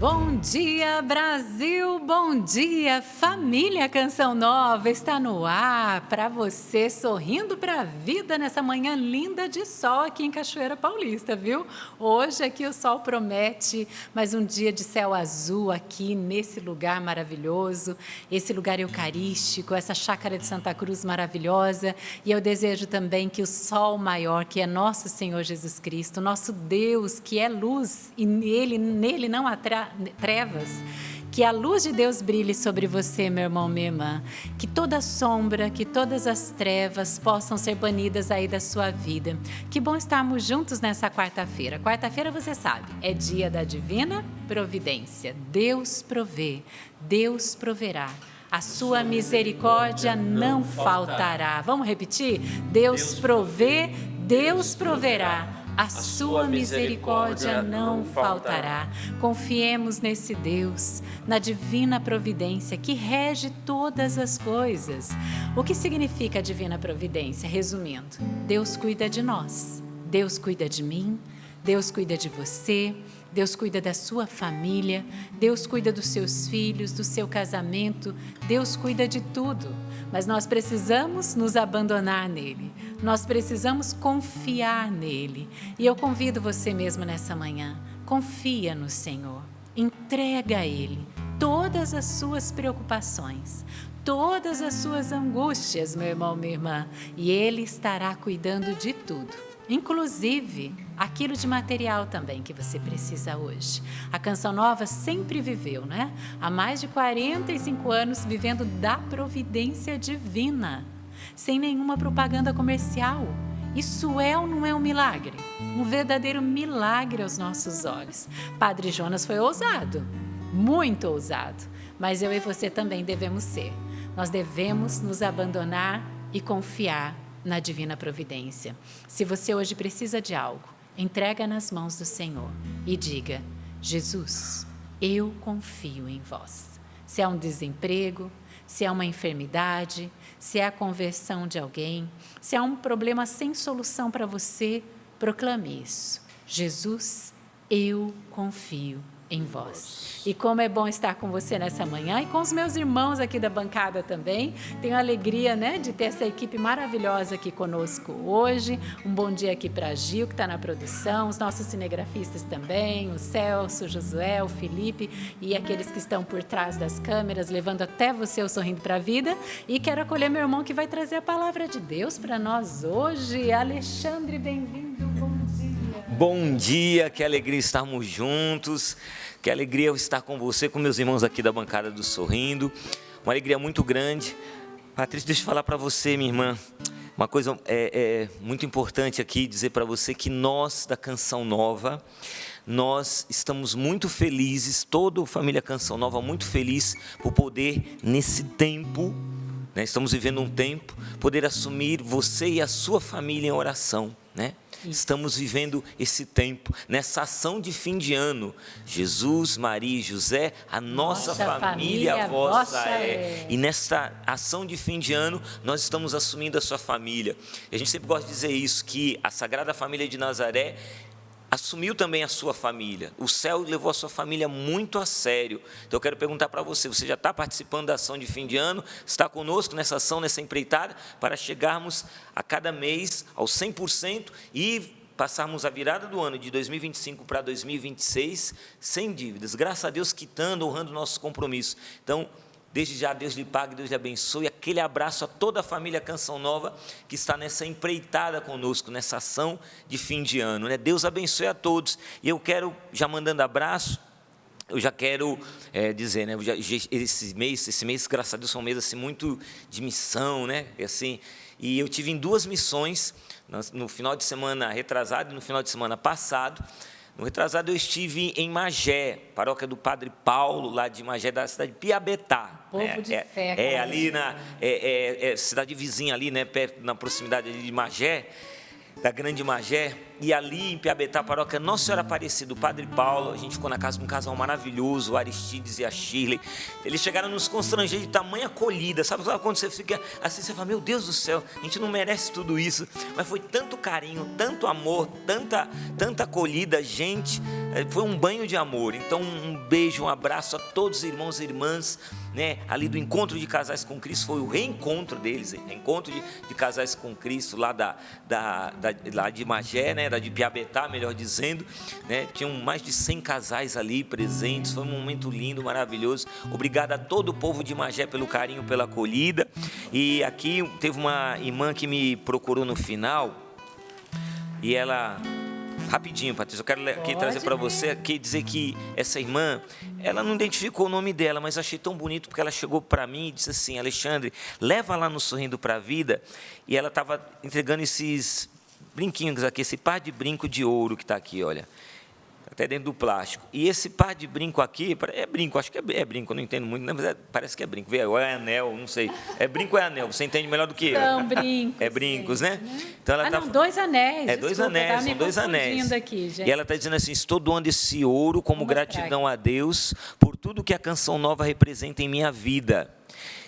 Bom dia, Brasil! Bom dia, família Canção Nova! Está no ar para você, sorrindo para a vida nessa manhã linda de sol aqui em Cachoeira Paulista, viu? Hoje aqui o sol promete mais um dia de céu azul aqui nesse lugar maravilhoso, esse lugar eucarístico, essa chácara de Santa Cruz maravilhosa. E eu desejo também que o sol maior, que é nosso Senhor Jesus Cristo, nosso Deus, que é luz e nele não há trevas, que a luz de Deus brilhe sobre você, meu irmão, minha irmã, que toda sombra, que todas as trevas possam ser banidas aí da sua vida. Que bom estarmos juntos nessa quarta-feira. Quarta-feira, você sabe, é dia da divina providência. Deus provê, Deus proverá. A sua misericórdia não faltará. Vamos repetir? Deus provê, Deus proverá. A sua misericórdia não faltará. Confiemos nesse Deus, na divina providência que rege todas as coisas. O que significa a divina providência? Resumindo, Deus cuida de nós, Deus cuida de mim, Deus cuida de você, Deus cuida da sua família, Deus cuida dos seus filhos, do seu casamento, Deus cuida de tudo. Mas nós precisamos nos abandonar nele, nós precisamos confiar nele. E eu convido você mesmo nessa manhã, confia no Senhor, entrega a Ele todas as suas preocupações, todas as suas angústias, meu irmão, minha irmã, e Ele estará cuidando de tudo. Inclusive, aquilo de material também que você precisa hoje. A Canção Nova sempre viveu, né? Há mais de 45 anos vivendo da providência divina, sem nenhuma propaganda comercial. Isso é ou não é um milagre? Um verdadeiro milagre aos nossos olhos. Padre Jonas foi ousado, muito ousado, mas eu e você também devemos ser. Nós devemos nos abandonar e confiar na divina providência. Se você hoje precisa de algo, entrega nas mãos do Senhor e diga: Jesus, eu confio em vós. Se é um desemprego, se é uma enfermidade, se é a conversão de alguém, se é um problema sem solução para você, proclame isso: Jesus, eu confio em vós. E como é bom estar com você nessa manhã e com os meus irmãos aqui da bancada também. Tenho a alegria, né, de ter essa equipe maravilhosa aqui conosco hoje. Um bom dia aqui para a Gil, que está na produção, os nossos cinegrafistas também, o Celso, o Josué, o Felipe e aqueles que estão por trás das câmeras, levando até você o Sorrindo para a Vida. E quero acolher meu irmão que vai trazer a palavra de Deus para nós hoje. Alexandre, bem-vindo, bom dia. Bom dia, que alegria estarmos juntos, que alegria eu estar com você, com meus irmãos aqui da bancada do Sorrindo, uma alegria muito grande. Patrícia, deixa eu falar para você, minha irmã, uma coisa muito importante aqui, dizer para você que nós da Canção Nova, nós estamos muito felizes, toda a família Canção Nova muito feliz por poder, nesse tempo, né, estamos vivendo um tempo, poder assumir você e a sua família em oração, né? Estamos vivendo esse tempo, nessa ação de fim de ano. Jesus, Maria e José, a nossa família vossa é. E nesta ação de fim de ano, nós estamos assumindo a sua família. E a gente sempre gosta de dizer isso, que a Sagrada Família de Nazaré assumiu também a sua família. O céu levou a sua família muito a sério. Então eu quero perguntar para você, você já está participando da ação de fim de ano? Está conosco nessa ação, nessa empreitada, para chegarmos a cada mês aos 100% e passarmos a virada do ano de 2025 para 2026 sem dívidas. Graças a Deus, quitando, honrando o nosso compromisso. Então, desde já, Deus lhe pague, Deus lhe abençoe. Aquele abraço a toda a família Canção Nova que está nessa empreitada conosco, nessa ação de fim de ano, né? Deus abençoe a todos. E eu quero, já mandando abraço, eu já quero dizer, né? Esse mês, graças a Deus, foi um mês assim, muito de missão, né? E eu tive em 2 missões, no final de semana retrasado e no final de semana passado. No retrasado eu estive em Magé, paróquia do Padre Paulo, lá de Magé, da cidade de Piabetá. Povo de fé. Ali na cidade vizinha ali, né, perto, na proximidade ali de Magé, da Grande Magé. E ali em Piabetá, paróquia Nossa Senhora Aparecida, o Padre Paulo, a gente ficou na casa de um casal maravilhoso, o Aristides e a Shirley. Eles chegaram a nos constranger de tamanha acolhida. Sabe quando você fica assim, você fala, meu Deus do céu, a gente não merece tudo isso. Mas foi tanto carinho, tanto amor, tanta acolhida, gente. Foi um banho de amor. Então um beijo, um abraço a todos os irmãos e irmãs, né? Ali do Encontro de Casais com Cristo, foi o reencontro deles, reencontro de casais com Cristo, lá lá de Magé, né? De Piabetá, melhor dizendo, né? Tinham mais de 100 casais ali presentes, foi um momento lindo, maravilhoso. Obrigado a todo o povo de Magé pelo carinho, pela acolhida. E aqui teve uma irmã que me procurou no final, e ela... Rapidinho, Patrícia, eu quero aqui trazer para você, aqui dizer que essa irmã, ela não identificou o nome dela, mas achei tão bonito porque ela chegou para mim e disse assim, Alexandre, leva lá no Sorrindo para a Vida, e ela estava entregando esses brinquinhos aqui, esse par de brinco de ouro que está aqui, olha, até dentro do plástico. E esse par de brinco aqui, é brinco, acho que é brinco, eu não entendo muito, mas parece que é brinco, ou é anel, não sei. É brinco ou é anel? Você entende melhor do que eu. São brincos. É brincos, né? Então ela não, 2 anéis. É 2 anéis, são 2 anéis. Aqui, gente. E ela está dizendo assim, estou doando esse ouro como gratidão a Deus por tudo que a Canção Nova representa em minha vida.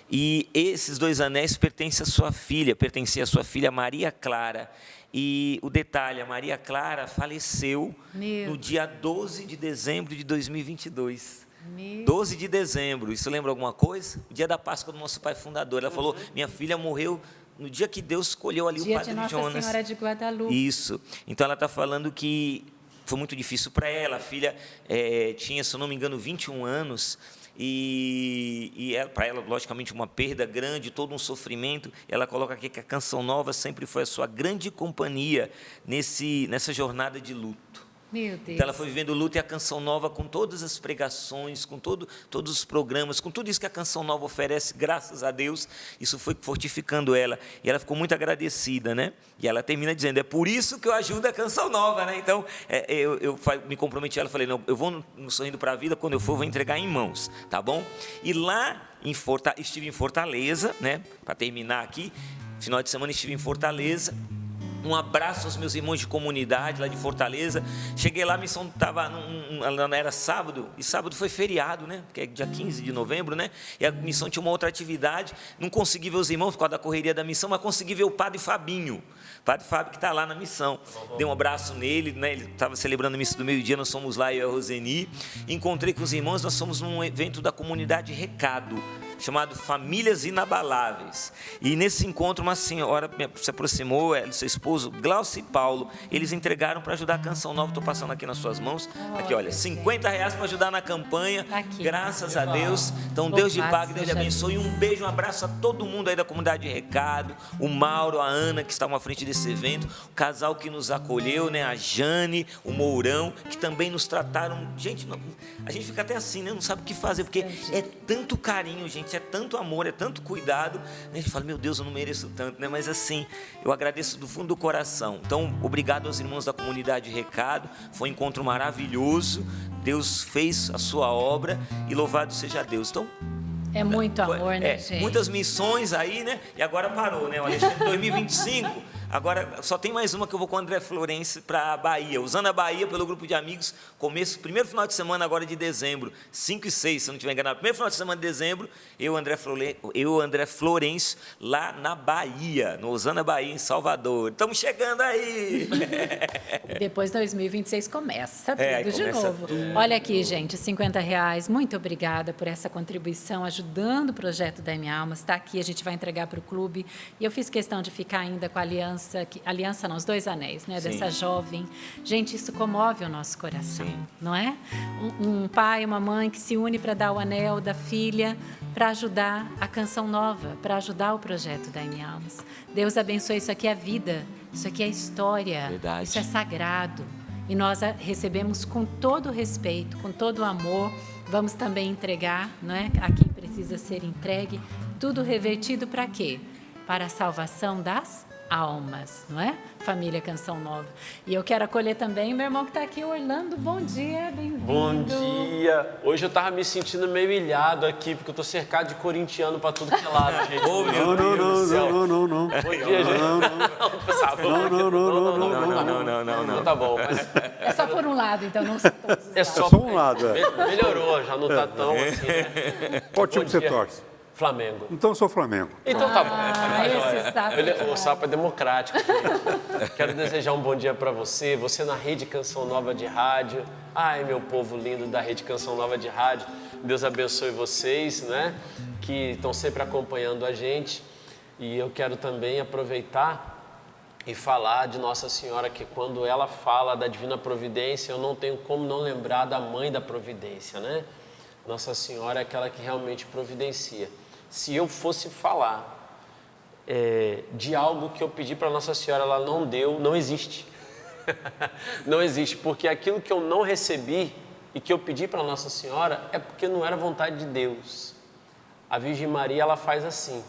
E esses 2 anéis pertenciam à sua filha Maria Clara. E o detalhe, a Maria Clara faleceu no dia 12 de dezembro de 2022. 12 de dezembro, isso lembra alguma coisa? O dia da Páscoa do nosso pai fundador. Ela falou, minha filha morreu no dia que Deus escolheu ali o Padre Jonas. Dia de Nossa Senhora de Guadalupe. Isso. Então ela está falando que foi muito difícil para ela. A filha tinha, se eu não me engano, 21 anos. E para ela, logicamente, uma perda grande, todo um sofrimento. Ela coloca aqui que a Canção Nova sempre foi a sua grande companhia nessa jornada de luto. Meu Deus. Então ela foi vivendo o luto, e a Canção Nova, com todas as pregações, com todos os programas, com tudo isso que a Canção Nova oferece, graças a Deus, isso foi fortificando ela, e ela ficou muito agradecida, né? E ela termina dizendo, é por isso que eu ajudo a Canção Nova, né? Então, eu me comprometi a ela, falei, não, eu vou no Sorrindo para a Vida, quando eu for, eu vou entregar em mãos, tá bom? E lá, estive em Fortaleza, né? Para terminar aqui, final de semana estive em Fortaleza. Um abraço aos meus irmãos de comunidade lá de Fortaleza. Cheguei lá, a missão estava, era sábado, e sábado foi feriado, né? Porque é dia 15 de novembro, né? E a missão tinha uma outra atividade. Não consegui ver os irmãos por causa da correria da missão, mas consegui ver o Padre Fabinho. Padre Fábio, que está lá na missão. Dei um abraço nele, né? Ele estava celebrando a missa do meio-dia, nós fomos lá, eu e a Roseni. Encontrei com os irmãos, nós fomos num evento da comunidade Recado, chamado Famílias Inabaláveis. E nesse encontro, uma senhora se aproximou, seu esposo, Glaucio e Paulo. Eles entregaram para ajudar a Canção Nova. Estou passando aqui nas suas mãos. Aqui, olha, R$50 para ajudar na campanha. Aqui. Graças a Deus. Então, Deus te pague, Deus te abençoe. Um beijo, um abraço a todo mundo aí da comunidade Recado. O Mauro, a Ana, que estavam à frente desse evento. O casal que nos acolheu, né? A Jane, o Mourão, que também nos trataram. Gente, a gente fica até assim, né? Não sabe o que fazer, porque é tanto carinho, gente. É tanto amor, é tanto cuidado, a gente fala, meu Deus, eu não mereço tanto, né? Mas assim, eu agradeço do fundo do coração. Então, obrigado aos irmãos da comunidade Recado, foi um encontro maravilhoso, Deus fez a sua obra e louvado seja Deus. Então, é muito amor, né, gente? Muitas missões aí, né? E agora parou, né? O Alexandre 2025... Agora, só tem mais uma que eu vou com o André Florencio para a Bahia. Usando a Bahia pelo grupo de amigos, primeiro final de semana agora de dezembro, 5 e 6, se eu não estiver enganado. Primeiro final de semana de dezembro, eu e o André Florencio, lá na Bahia, no Usando a Bahia, em Salvador. Estamos chegando aí! Depois, 2026, começa tudo de novo. Tudo. Olha aqui, gente, R$50. Muito obrigada por essa contribuição, ajudando o projeto da Minha Alma. Está aqui, a gente vai entregar para o clube. E eu fiz questão de ficar ainda com a aliança não, os 2 anéis, né? Sim. Dessa jovem. Gente, isso comove o nosso coração, sim, não é? Um pai, uma mãe que se une para dar o anel da filha, para ajudar a Canção Nova, para ajudar o projeto da Minha Alma. Deus abençoe, isso aqui é vida, isso aqui é história, verdade, isso é sagrado. E nós recebemos com todo o respeito, com todo o amor. Vamos também entregar, não é? A quem precisa ser entregue, tudo revertido para quê? Para a salvação das almas, não é? Família Canção Nova. E eu quero acolher também meu irmão que está aqui, Orlando. Bom dia, bem-vindo. Bom dia. Hoje eu tava me sentindo meio ilhado aqui, porque eu tô cercado de corintiano pra tudo que é lado, gente. Ô, meu Deus do céu. Não. Bom dia, gente. Não, tá bom. Mas É só por um lado, então, não são todos os é lados. Só um lado, Melhorou, já não tá tão assim, né? Qual time Bom você dia. torce? Flamengo. Então eu sou Flamengo. Então tá bom. Esse sapo. O sapo é democrático. Quero desejar um bom dia para você na Rede Canção Nova de Rádio. Ai, meu povo lindo da Rede Canção Nova de Rádio. Deus abençoe vocês, né? Que estão sempre acompanhando a gente. E eu quero também aproveitar e falar de Nossa Senhora, que quando ela fala da Divina Providência, eu não tenho como não lembrar da Mãe da Providência, né? Nossa Senhora é aquela que realmente providencia. Se eu fosse falar de algo que eu pedi para Nossa Senhora, ela não deu, não existe. Não existe, porque aquilo que eu não recebi e que eu pedi para Nossa Senhora é porque não era vontade de Deus. A Virgem Maria, ela faz assim.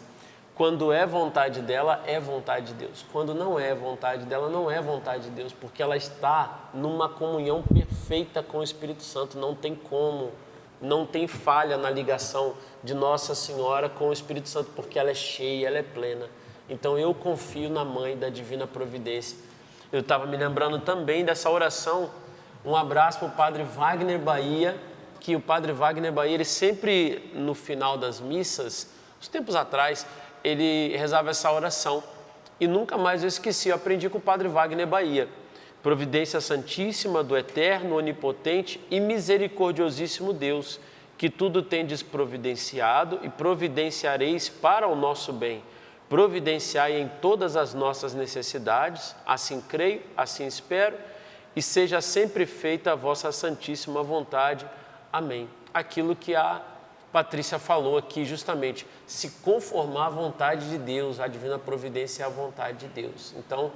Quando é vontade dela, é vontade de Deus. Quando não é vontade dela, não é vontade de Deus, porque ela está numa comunhão perfeita com o Espírito Santo, não tem como. Não tem falha na ligação de Nossa Senhora com o Espírito Santo, porque ela é cheia, ela é plena. Então eu confio na Mãe da Divina Providência. Eu estava me lembrando também dessa oração. Um abraço para o Padre Wagner Bahia, que o Padre Wagner Bahia, ele sempre no final das missas, uns tempos atrás, ele rezava essa oração. E nunca mais eu esqueci, eu aprendi com o Padre Wagner Bahia. Providência Santíssima do Eterno, Onipotente e Misericordiosíssimo Deus, que tudo tendes providenciado e providenciareis para o nosso bem. Providenciai em todas as nossas necessidades, assim creio, assim espero, e seja sempre feita a vossa santíssima vontade. Amém. Aquilo que a Patrícia falou aqui, justamente, se conformar à vontade de Deus, a divina providência é a vontade de Deus. Então,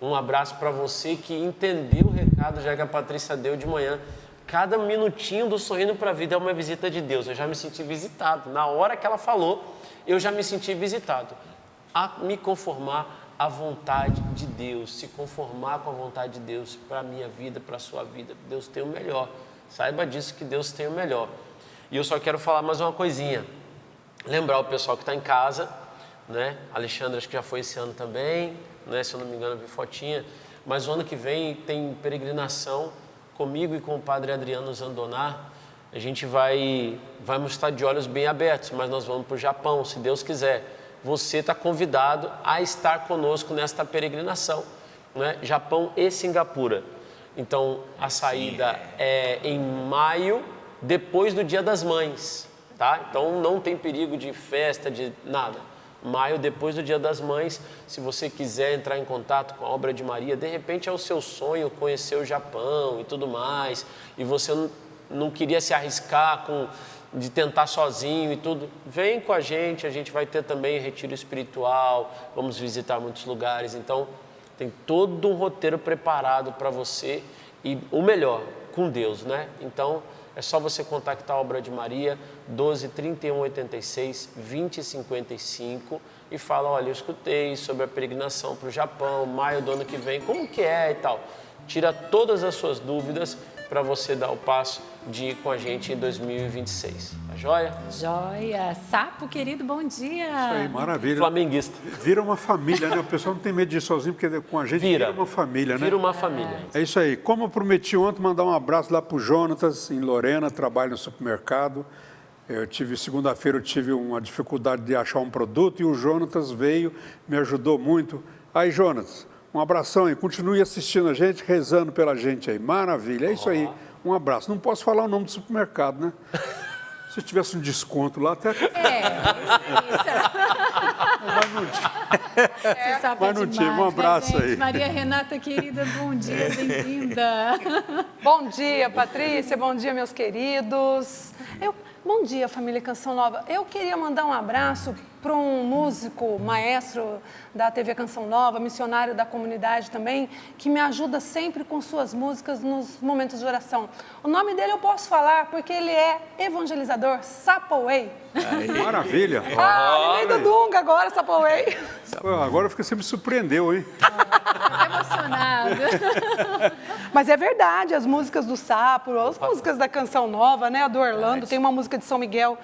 um abraço para você que entendeu o recado, já que a Patrícia deu de manhã. Cada minutinho do Sorrindo para a Vida é uma visita de Deus. Eu já me senti visitado. Na hora que ela falou, eu já me senti visitado. A me conformar à vontade de Deus, se conformar com a vontade de Deus para a minha vida, para a sua vida. Deus tem o melhor. Saiba disso, que Deus tem o melhor. E eu só quero falar mais uma coisinha. Lembrar o pessoal que está em casa, né? Alexandre, acho que já foi esse ano também, né? Se eu não me engano, eu vi fotinha. Mas o ano que vem tem peregrinação comigo e com o Padre Adriano Zandonar. A gente vamos estar de olhos bem abertos, mas nós vamos para o Japão, se Deus quiser. Você está convidado a estar conosco nesta peregrinação, né? Japão e Singapura. Então, a saída é em maio, depois do Dia das Mães, tá? Então, não tem perigo de festa, de nada. Maio, depois do Dia das Mães, se você quiser entrar em contato com a Obra de Maria, de repente é o seu sonho conhecer o Japão e tudo mais, e você não queria se arriscar de tentar sozinho e tudo, vem com a gente vai ter também retiro espiritual, vamos visitar muitos lugares, então tem todo um roteiro preparado para você e o melhor, com Deus, né? Então, é só você contactar a Obra de Maria, 12 31 86 20 55 e fala, olha, eu escutei sobre a peregrinação para o Japão, maio do ano que vem, como que é e tal. Tira todas as suas dúvidas para você dar o passo de ir com a gente em 2026. Tá joia? Joia. Sapo, querido, bom dia. Isso aí, maravilha. Flamenguista. Vira uma família, né? O pessoal não tem medo de ir sozinho, porque com a gente vira uma família, né? Vira uma família. É isso aí. Como eu prometi ontem, mandar um abraço lá para o Jonatas, em Lorena, trabalha no supermercado. Segunda-feira eu tive uma dificuldade de achar um produto e o Jonatas veio, me ajudou muito. Aí, Jonatas, um abração aí. Continue assistindo a gente, rezando pela gente aí. Maravilha. É isso aí. Um abraço. Não posso falar o nome do supermercado, né? Se tivesse um desconto lá, até... Mas não tive. Um abraço aí. Maria Renata, querida, bom dia, bem-vinda. Bom dia, Patrícia. Bom dia, meus queridos. Bom dia, família Canção Nova. Eu queria mandar um abraço para um músico, maestro da TV Canção Nova, missionário da comunidade também, que me ajuda sempre com suas músicas nos momentos de oração. O nome dele eu posso falar porque ele é evangelizador, Sapoway. Maravilha. Lembrei do Dunga agora, Sapoway. Agora você me surpreendeu, hein? Emocionado. Mas é verdade, as músicas do Sapo, as músicas da Canção Nova, né? A do Orlando, tem uma música de São Miguel,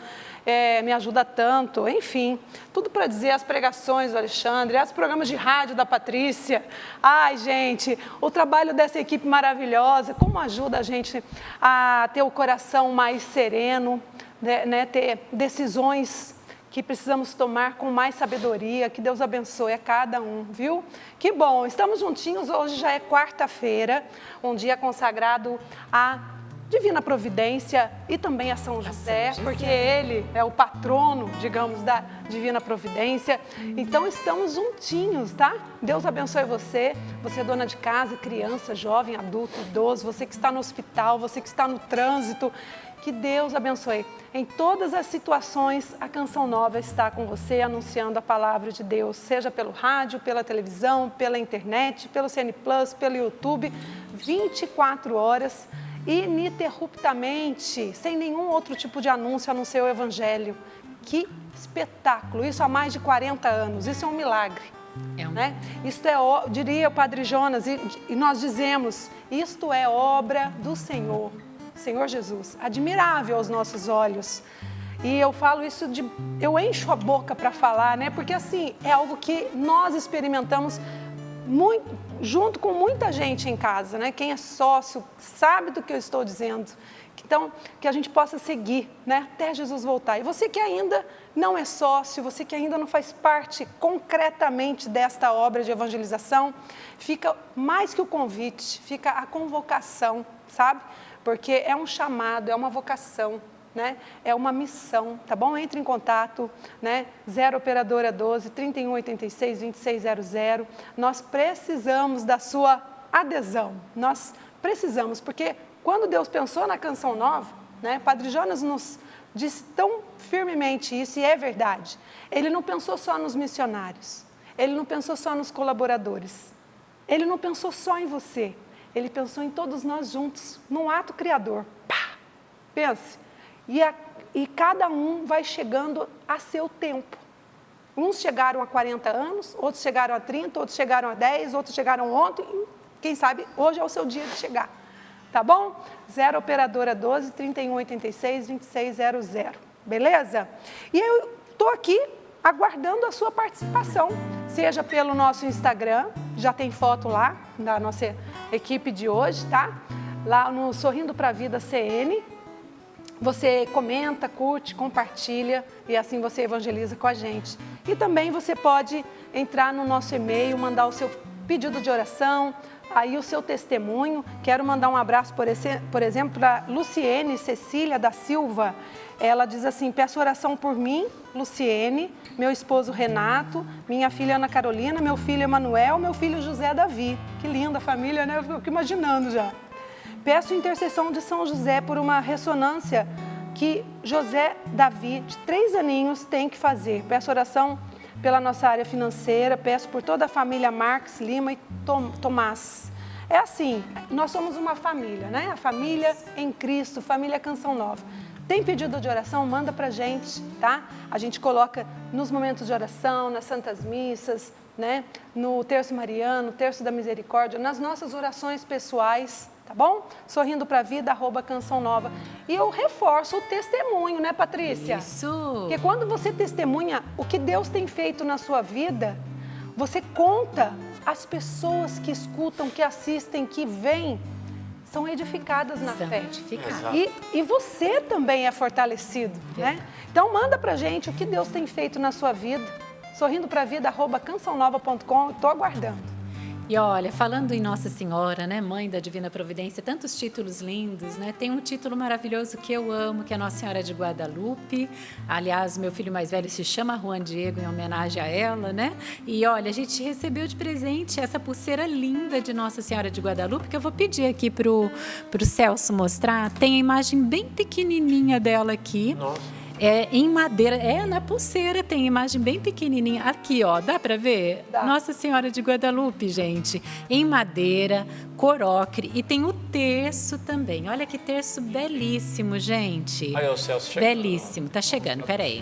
me ajuda tanto. Enfim, tudo para dizer, as pregações do Alexandre, os programas de rádio da Patrícia. Ai, gente, o trabalho dessa equipe maravilhosa, como ajuda a gente a ter o coração mais sereno, né? Ter decisões que precisamos tomar com mais sabedoria. Que Deus abençoe a cada um, viu? Que bom, estamos juntinhos, hoje já é quarta-feira, um dia consagrado a Divina Providência e também a São José, porque ele é o patrono, digamos, da Divina Providência. Então, estamos juntinhos, tá? Deus abençoe você, você é dona de casa, criança, jovem, adulto, idoso, você que está no hospital, você que está no trânsito. Que Deus abençoe. Em todas as situações, a Canção Nova está com você, anunciando a palavra de Deus, seja pelo rádio, pela televisão, pela internet, pelo CN Plus, pelo YouTube, 24 horas, ininterruptamente, sem nenhum outro tipo de anúncio, a não ser o Evangelho. Que espetáculo! Isso há mais de 40 anos, isso é um milagre. Né? Isto é, diria o Padre Jonas, e nós dizemos, isto é obra do Senhor. Senhor Jesus, admirável aos nossos olhos. E eu falo isso, eu encho a boca para falar, né? Porque assim, é algo que nós experimentamos muito, junto com muita gente em casa, né? Quem é sócio sabe do que eu estou dizendo. Então, que a gente possa seguir, né? Até Jesus voltar. E você que ainda não é sócio, você que ainda não faz parte concretamente desta obra de evangelização, fica mais que o convite, fica a convocação, sabe? Porque é um chamado, é uma vocação, né? É uma missão, tá bom? Entre em contato, né? 0 operadora 12 3186 2600. Nós precisamos da sua adesão. Nós precisamos, porque quando Deus pensou na Canção Nova, né? Padre Jonas nos disse tão firmemente isso, e é verdade. Ele não pensou só nos missionários, ele não pensou só nos colaboradores, ele não pensou só em você. Ele pensou em todos nós juntos, num ato criador. Pá! Pense. E cada um vai chegando a seu tempo. Uns chegaram a 40 anos, outros chegaram a 30, outros chegaram a 10, outros chegaram ontem. Quem sabe hoje é o seu dia de chegar. Tá bom? 0 operadora 12 3186 2600. Beleza? E eu estou aqui aguardando a sua participação, seja pelo nosso Instagram, já tem foto lá da nossa equipe de hoje, tá? Lá no Sorrindo pra Vida CN, você comenta, curte, compartilha e assim você evangeliza com a gente. E também você pode entrar no nosso e-mail, mandar o seu pedido de oração, aí o seu testemunho. Quero mandar um abraço, por exemplo, para Luciene Cecília da Silva. Ela diz assim: peço oração por mim, Luciene, meu esposo Renato, minha filha Ana Carolina, meu filho Emanuel, meu filho José Davi. Que linda família, né? Eu fico imaginando já. Peço intercessão de São José por uma ressonância que José Davi, de 3 aninhos, tem que fazer. Peço oração pela nossa área financeira, peço por toda a família Marques, Lima e Tomás. É assim, nós somos uma família, né? A família em Cristo, família Canção Nova. Tem pedido de oração? Manda pra gente, tá? A gente coloca nos momentos de oração, nas santas missas, né? No terço mariano, terço da misericórdia, nas nossas orações pessoais, tá bom? Sorrindo pra Vida, @Canção Nova. E eu reforço o testemunho, né, Patrícia? Isso! Porque quando você testemunha o que Deus tem feito na sua vida, você conta, as pessoas que escutam, que assistem, que veem, são edificadas na fé. E você também é fortalecido, né? Então manda pra gente o que Deus tem feito na sua vida. Sorrindo pra Vida, @cançãonova.com. Estou aguardando. E olha, falando em Nossa Senhora, né, Mãe da Divina Providência, tantos títulos lindos, né? Tem um título maravilhoso que eu amo, que é Nossa Senhora de Guadalupe. Aliás, meu filho mais velho se chama Juan Diego, em homenagem a ela, né? E olha, a gente recebeu de presente essa pulseira linda de Nossa Senhora de Guadalupe, que eu vou pedir aqui pro Celso mostrar. Tem a imagem bem pequenininha dela aqui. Nossa. É em madeira, na pulseira tem imagem bem pequenininha. Aqui, ó, dá para ver? Dá. Nossa Senhora de Guadalupe, gente. Em madeira, cor ocre e tem o terço também. Olha que terço belíssimo, gente. Aí o Celso chegando. Belíssimo, tá chegando, peraí.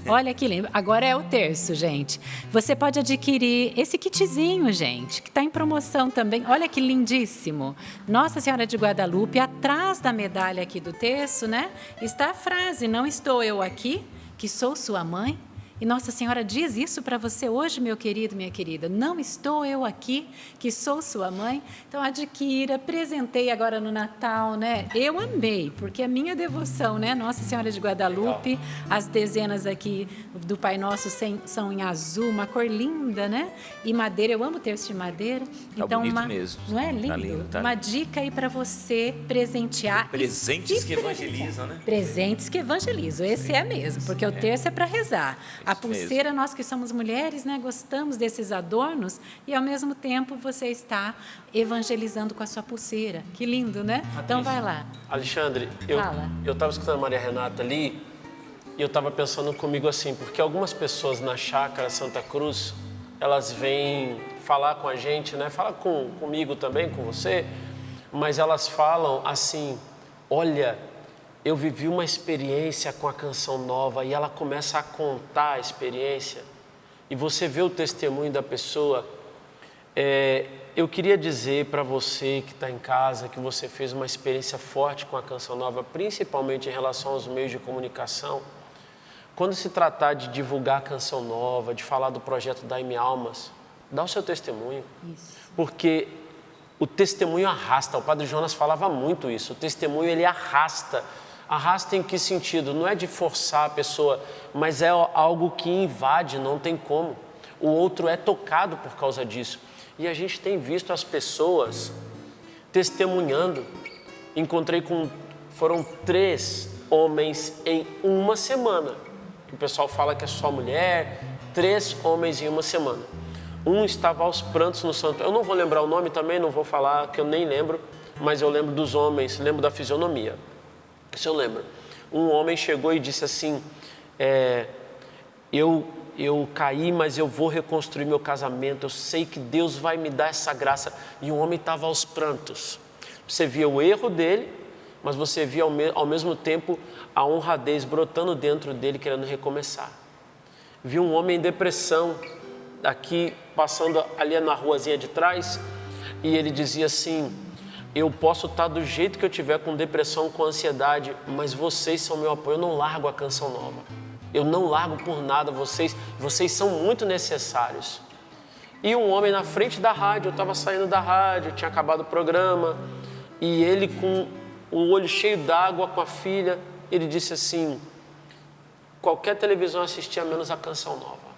Olha que lindo. Agora é o terço, gente. Você pode adquirir esse kitzinho, gente, que está em promoção também. Olha que lindíssimo. Nossa Senhora de Guadalupe, atrás da medalha aqui do terço, né? Está a frase: não estou eu aqui, que sou sua mãe. E Nossa Senhora diz isso para você hoje, meu querido, minha querida. Não estou eu aqui, que sou sua mãe. Então, adquira, presentei agora no Natal, né? Eu amei, porque a minha devoção, né? Nossa Senhora de Guadalupe, as dezenas aqui do Pai Nosso são em azul, uma cor linda, né? E madeira, eu amo terço de madeira. Tá Então, bonito mesmo. Não é lindo? Tá lindo, tá Uma lindo. dica aí para você presentear. Presentes que evangelizam, né? Presentes que evangelizam, esse é mesmo, porque o terço é para rezar. A pulseira, nós que somos mulheres, né, gostamos desses adornos e, ao mesmo tempo, você está evangelizando com a sua pulseira. Que lindo, né? Então, vai lá. Alexandre, Fala. eu estava escutando a Maria Renata ali e eu estava pensando comigo assim, porque algumas pessoas na Chácara Santa Cruz, elas vêm falar com a gente, né? Fala comigo também, com você, mas elas falam assim: olha, eu vivi uma experiência com a Canção Nova, e ela começa a contar a experiência e você vê o testemunho da pessoa. Eu queria dizer para você que está em casa que você fez uma experiência forte com a Canção Nova, principalmente em relação aos meios de comunicação. Quando se tratar de divulgar a Canção Nova, de falar do projeto Dai-me Almas, dá o seu testemunho. Isso. Porque o testemunho arrasta. O Padre Jonas falava muito isso. O testemunho, ele arrasta. Arrasta em que sentido? Não é de forçar a pessoa, mas é algo que invade, não tem como. O outro é tocado por causa disso. E a gente tem visto as pessoas testemunhando. Foram 3 homens em uma semana. O pessoal fala que é só mulher, 3 homens em uma semana. Um estava aos prantos no santo. Eu não vou lembrar o nome também, não vou falar, que eu nem lembro, mas eu lembro dos homens, lembro da fisionomia. Isso eu lembro. Um homem chegou e disse assim: eu caí, mas eu vou reconstruir meu casamento, eu sei que Deus vai me dar essa graça. E o homem estava aos prantos. Você via o erro dele, mas você via ao mesmo tempo a honradez brotando dentro dele, querendo recomeçar. Vi um homem em depressão, aqui, passando ali na ruazinha de trás, e ele dizia assim: eu posso estar do jeito que eu tiver, com depressão, com ansiedade, mas vocês são meu apoio, eu não largo a Canção Nova. Eu não largo por nada, vocês são muito necessários. E um homem na frente da rádio, eu estava saindo da rádio, tinha acabado o programa, e ele com o olho cheio d'água com a filha, ele disse assim: qualquer televisão assistia menos a Canção Nova.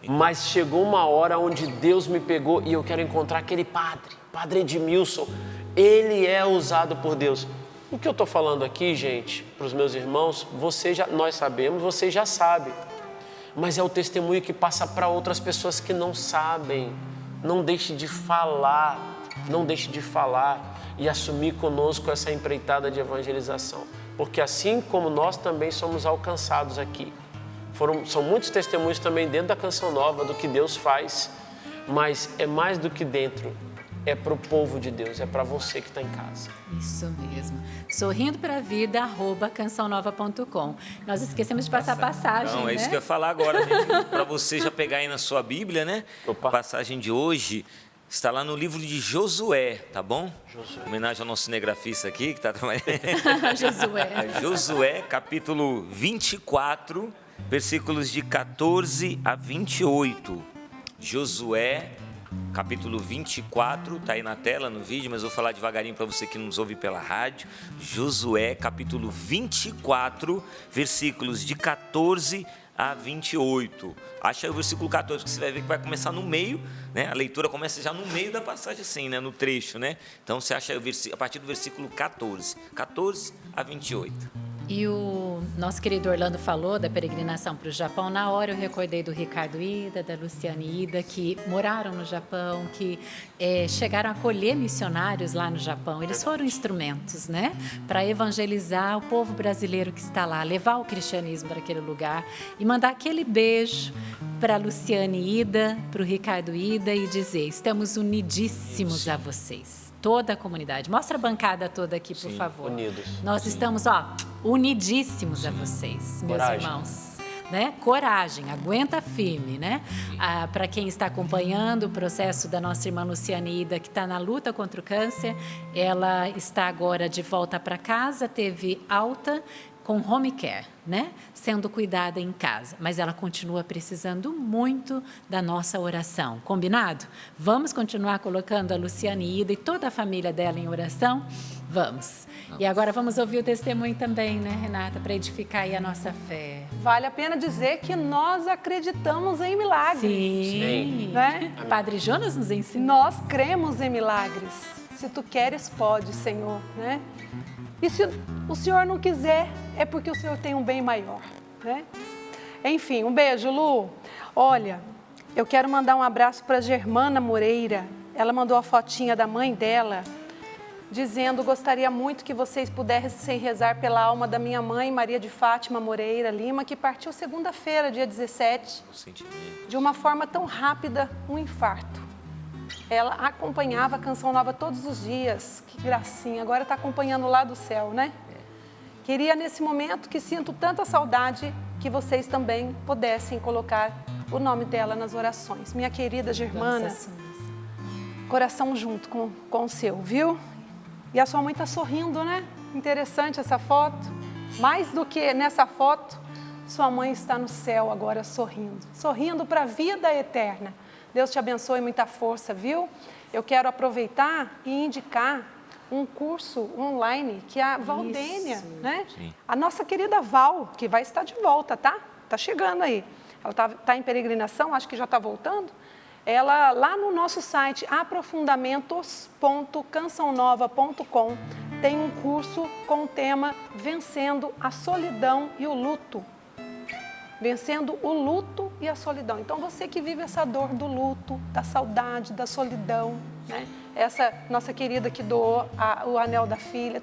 Mas chegou uma hora onde Deus me pegou e eu quero encontrar aquele Padre Edmilson. Ele é usado por Deus. O que eu estou falando aqui, gente, para os meus irmãos, nós sabemos, vocês já sabem. Mas é o testemunho que passa para outras pessoas que não sabem. Não deixe de falar, e assumir conosco essa empreitada de evangelização. Porque assim como nós também somos alcançados aqui. São muitos testemunhos também dentro da Canção Nova do que Deus faz, mas é mais do que dentro, é para o povo de Deus, é para você que está em casa. Isso mesmo. sorrindopravida@cançãonova.com. Nós esquecemos de passar a passagem, Não, é isso né? que eu ia falar agora, gente. Para você já pegar aí na sua Bíblia, né? Opa. A passagem de hoje está lá no livro de Josué, tá bom? Josué. Homenagem ao nosso cinegrafista aqui, que está trabalhando. Josué. Josué, capítulo 24, versículos de 14 a 28. Josué, capítulo 24, está aí na tela, no vídeo, mas vou falar devagarinho para você que nos ouve pela rádio. Josué, capítulo 24, versículos de 14 a 28. Acha aí o versículo 14, que você vai ver que vai começar no meio, né? A leitura começa já no meio da passagem assim, né? No trecho, né? Então você acha aí a partir do versículo 14 a 28. E o nosso querido Orlando falou da peregrinação para o Japão. Na hora eu recordei do Ricardo Ida, da Luciane Ida, que moraram no Japão, que chegaram a acolher missionários lá no Japão. Eles foram instrumentos, né, para evangelizar o povo brasileiro que está lá, levar o cristianismo para aquele lugar e mandar aquele beijo para a Luciane Ida, para o Ricardo Ida e dizer: estamos unidíssimos a vocês. Toda a comunidade. Mostra a bancada toda aqui, por favor. Unidos. Nós estamos, unidíssimos a vocês, meus irmãos. Né? Coragem, aguenta firme, né? Para quem está acompanhando o processo da nossa irmã Luciane Ida, que está na luta contra o câncer, ela está agora de volta para casa, teve alta com home care, né? Sendo cuidada em casa, mas ela continua precisando muito da nossa oração, combinado? Vamos continuar colocando a Luciane Ida e toda a família dela em oração? Vamos. E agora vamos ouvir o testemunho também, né, Renata, para edificar aí a nossa fé. Vale a pena dizer que nós acreditamos em milagres. Sim. Né? Padre Jonas nos ensinou. Nós cremos em milagres. Se tu queres, pode, Senhor, né? E se o Senhor não quiser, é porque o Senhor tem um bem maior, né? Enfim, um beijo, Lu. Olha, eu quero mandar um abraço para a Germana Moreira. Ela mandou a fotinha da mãe dela, dizendo: gostaria muito que vocês pudessem rezar pela alma da minha mãe, Maria de Fátima Moreira Lima, que partiu segunda-feira, dia 17, de uma forma tão rápida, um infarto. Ela acompanhava a Canção Nova todos os dias, que gracinha, agora está acompanhando lá do céu, né? Queria nesse momento, que sinto tanta saudade, que vocês também pudessem colocar o nome dela nas orações. Minha querida Germana, coração junto com o seu, viu? E a sua mãe está sorrindo, né? Interessante essa foto. Mais do que nessa foto, sua mãe está no céu agora sorrindo. Sorrindo para a vida eterna. Deus te abençoe, muita força, viu? Eu quero aproveitar e indicar um curso online que a Valdênia, né? Sim. A nossa querida Val, que vai estar de volta, tá? Tá chegando aí. Ela tá em peregrinação, acho que já está voltando. Ela, lá no nosso site, aprofundamentos.cançãonova.com, tem um curso com o tema Vencendo a Solidão e o Luto. Vencendo o luto e a solidão. Então, você que vive essa dor do luto, da saudade, da solidão, né? Essa nossa querida que doou o anel da filha,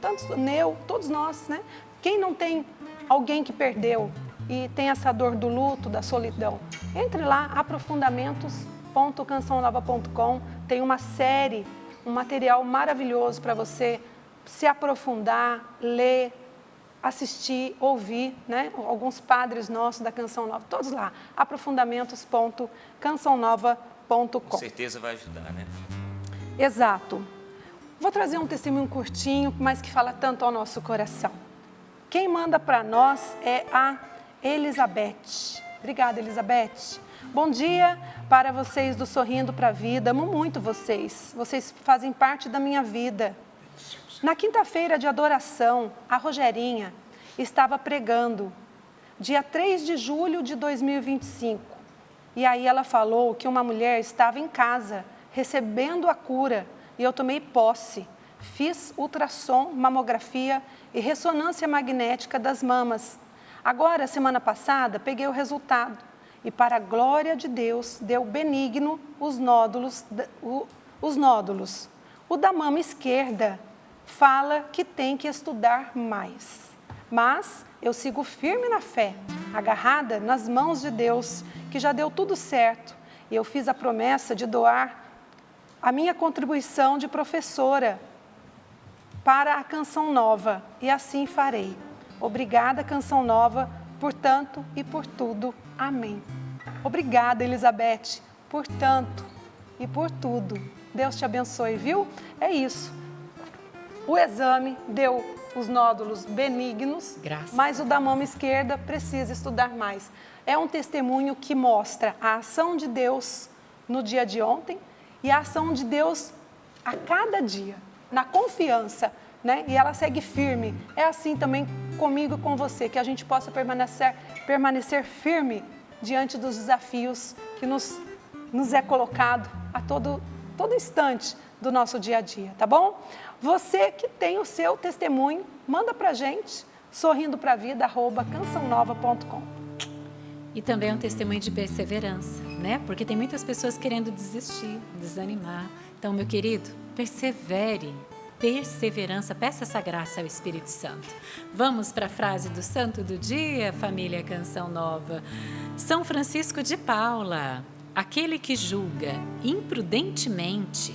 todos nós, né? Quem não tem alguém que perdeu e tem essa dor do luto, da solidão, entre lá, aprofundamentos.cançãonova.com, tem uma série, um material maravilhoso para você se aprofundar, ler, assistir, ouvir, né? Alguns padres nossos da Canção Nova, todos lá, aprofundamentos.cançãonova.com. Com certeza vai ajudar, né? Exato. Vou trazer um testemunho curtinho, mas que fala tanto ao nosso coração. Quem manda para nós é a Elizabeth. Obrigada, Elizabeth. Bom dia para vocês do Sorrindo para a Vida. Amo muito vocês. Vocês fazem parte da minha vida. Na quinta-feira de adoração, a Rogerinha estava pregando, dia 3 de julho de 2025. E aí ela falou que uma mulher estava em casa, recebendo a cura, e eu tomei posse. Fiz ultrassom, mamografia e ressonância magnética das mamas. Agora, semana passada, peguei o resultado. E para a glória de Deus, deu benigno os nódulos. O da mama esquerda fala que tem que estudar mais. Mas eu sigo firme na fé, agarrada nas mãos de Deus, que já deu tudo certo. E eu fiz a promessa de doar a minha contribuição de professora para a Canção Nova. E assim farei. Obrigada, Canção Nova, por tanto e por tudo. Amém. Obrigada, Elizabeth, por tanto e por tudo. Deus te abençoe, viu? É isso. O exame deu os nódulos benignos, mas o da mama esquerda precisa estudar mais. É um testemunho que mostra a ação de Deus no dia de ontem e a ação de Deus a cada dia, na confiança, né? E ela segue firme. É assim também comigo e com você, que a gente possa permanecer firme diante dos desafios que nos é colocado a todo instante do nosso dia a dia, tá bom? Você que tem o seu testemunho, manda pra gente, sorrindopravida@cançãonova.com. E também é um testemunho de perseverança, né? Porque tem muitas pessoas querendo desistir, desanimar. Então, meu querido, persevere. Perseverança, peça essa graça ao Espírito Santo. Vamos para a frase do santo do dia, família Canção Nova. São Francisco de Paula: aquele que julga imprudentemente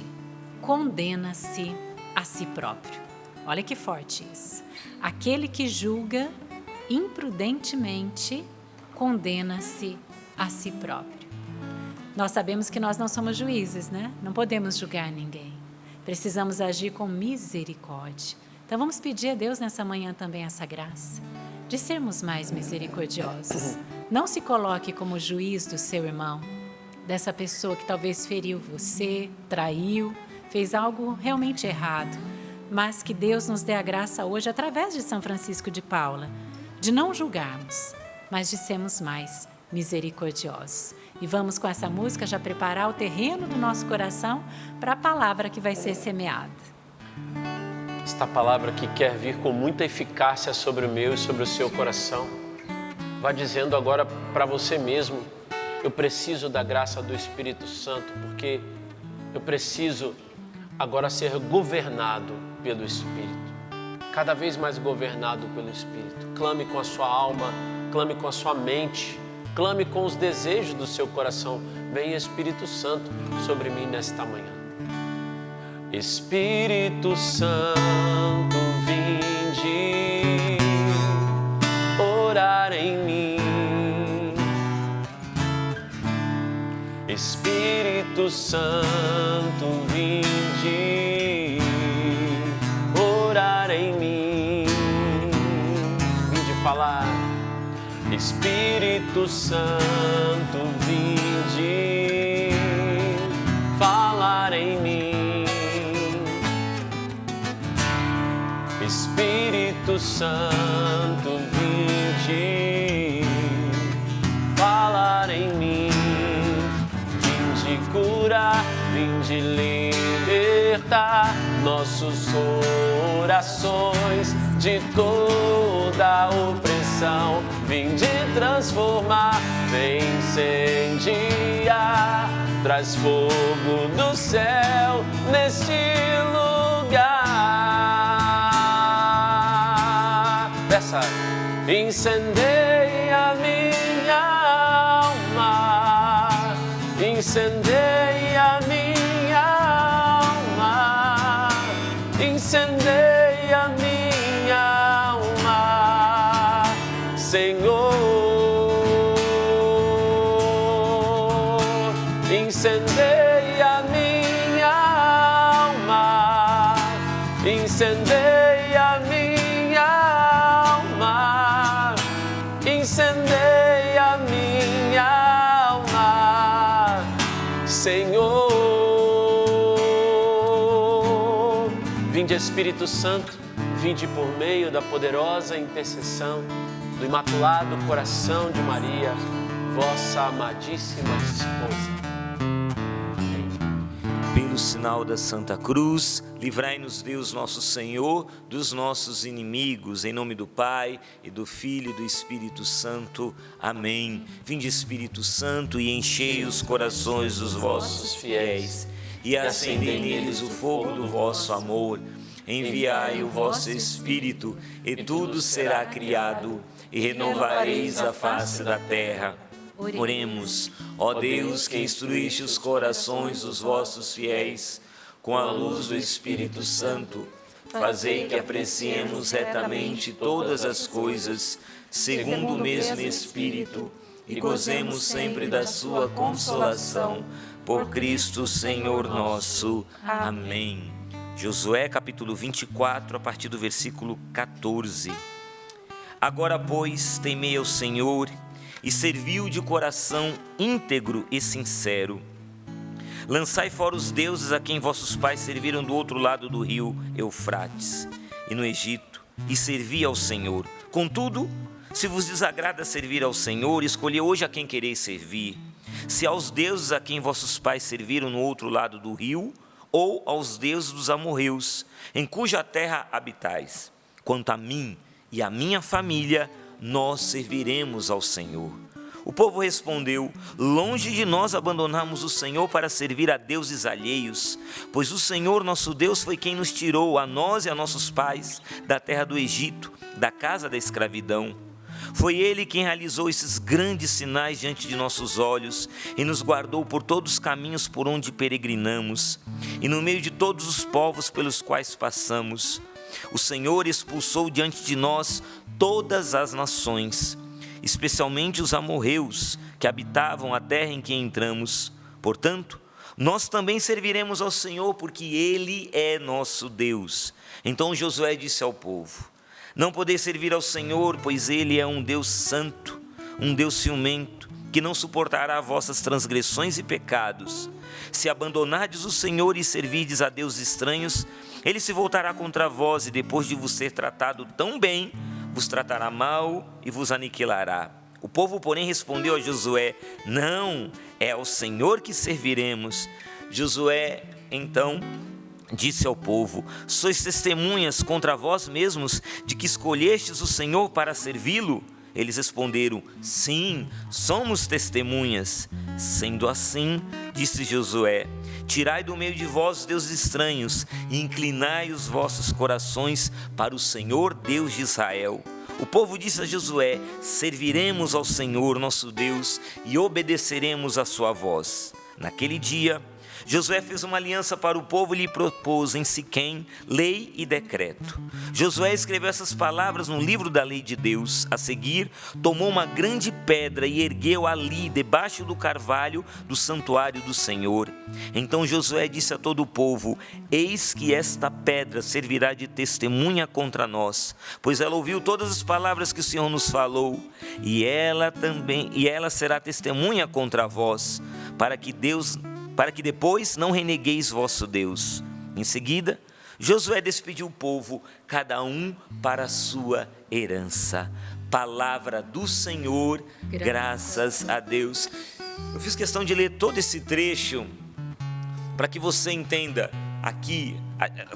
condena-se a si próprio. Olha que forte isso. Aquele que julga imprudentemente condena-se a si próprio. Nós sabemos que nós não somos juízes, né? Não podemos julgar ninguém. Precisamos agir com misericórdia. Então vamos pedir a Deus nessa manhã também essa graça de sermos mais misericordiosos. Não se coloque como juiz do seu irmão, dessa pessoa que talvez feriu você, traiu, fez algo realmente errado, mas que Deus nos dê a graça hoje, através de São Francisco de Paula, de não julgarmos, mas de sermos mais misericordiosos. E vamos com essa música já preparar o terreno do nosso coração para a palavra que vai ser semeada. Esta palavra que quer vir com muita eficácia sobre o meu e sobre o seu coração. Vá dizendo agora para você mesmo: eu preciso da graça do Espírito Santo, porque eu preciso agora ser governado pelo Espírito. Cada vez mais governado pelo Espírito. Clame com a sua alma, clame com a sua mente, clame com os desejos do seu coração. Vem, Espírito Santo, sobre mim nesta manhã. Espírito Santo, vinde orar em mim. Espírito Santo, vinde orar em mim. Vinde falar. Espírito Santo, vinde falar em mim. Espírito Santo, vinde falar em mim. Vinde curar, vinde libertar nossos corações de toda opressão. Vinde transformar, vem incendiar, traz fogo do céu neste lugar. Peça: incendeia minha alma, incendeia minha alma, incendeia minha alma, Senhor. Incendeia minha alma, incendeia minha alma, incendeia minha alma, Senhor. Vinde, Espírito Santo, vinde por meio da poderosa intercessão do Imaculado Coração de Maria, vossa amadíssima esposa. Pelo sinal da Santa Cruz, livrai-nos Deus nosso Senhor dos nossos inimigos, em nome do Pai, e do Filho e do Espírito Santo. Amém. Vinde, Espírito Santo, e enchei os corações dos vossos fiéis, e acendei neles o fogo do vosso amor. Enviai o vosso Espírito, e tudo será criado, e renovareis a face da terra. Oremos. Ó Deus, que instruíste os corações dos vossos fiéis com a luz do Espírito Santo, fazei que apreciemos retamente todas as coisas, segundo o mesmo Espírito, e gozemos sempre da sua consolação. Por Cristo Senhor nosso. Amém. Josué capítulo 24, a partir do versículo 14. Agora, pois, temei ao Senhor e serviu de coração íntegro e sincero. Lançai fora os deuses a quem vossos pais serviram do outro lado do rio Eufrates e no Egito, e servi ao Senhor, Contudo, se vos desagrada servir ao Senhor, escolhei hoje a quem quereis servir. Se aos deuses a quem vossos pais serviram no outro lado do rio, ou aos deuses dos amorreus, em cuja terra habitais. Quanto a mim e a minha família, nós serviremos ao Senhor. O povo respondeu: longe de nós abandonarmos o Senhor para servir a deuses alheios, pois o Senhor nosso Deus foi quem nos tirou, a nós e a nossos pais, da terra do Egito, da casa da escravidão. Foi Ele quem realizou esses grandes sinais diante de nossos olhos e nos guardou por todos os caminhos por onde peregrinamos e no meio de todos os povos pelos quais passamos. O Senhor expulsou diante de nós todas as nações, especialmente os amorreus que habitavam a terra em que entramos. Portanto, nós também serviremos ao Senhor, porque Ele é nosso Deus. Então Josué disse ao povo: não podeis servir ao Senhor, pois Ele é um Deus santo, um Deus ciumento, que não suportará vossas transgressões e pecados. Se abandonardes o Senhor e servirdes a deuses estranhos, Ele se voltará contra vós e, depois de vos ter tratado tão bem, vos tratará mal e vos aniquilará. O povo, porém, respondeu a Josué: não, é ao Senhor que serviremos. Josué, então, disse ao povo: sois testemunhas contra vós mesmos de que escolhestes o Senhor para servi-lo? Eles responderam: sim, somos testemunhas. Sendo assim, disse Josué: tirai do meio de vós os deuses estranhos e inclinai os vossos corações para o Senhor Deus de Israel. O povo disse a Josué: serviremos ao Senhor nosso Deus e obedeceremos a sua voz. Naquele dia, Josué fez uma aliança para o povo e lhe propôs em Siquém lei e decreto. Josué escreveu essas palavras no livro da lei de Deus. A seguir, tomou uma grande pedra e ergueu ali, debaixo do carvalho do santuário do Senhor. Então Josué disse a todo o povo: eis que esta pedra servirá de testemunha contra nós, pois ela ouviu todas as palavras que o Senhor nos falou, e ela será testemunha contra vós, para que depois não renegueis vosso Deus. Em seguida, Josué despediu o povo, cada um para a sua herança. Palavra do Senhor, graças a Deus. Eu fiz questão de ler todo esse trecho para que você entenda aqui.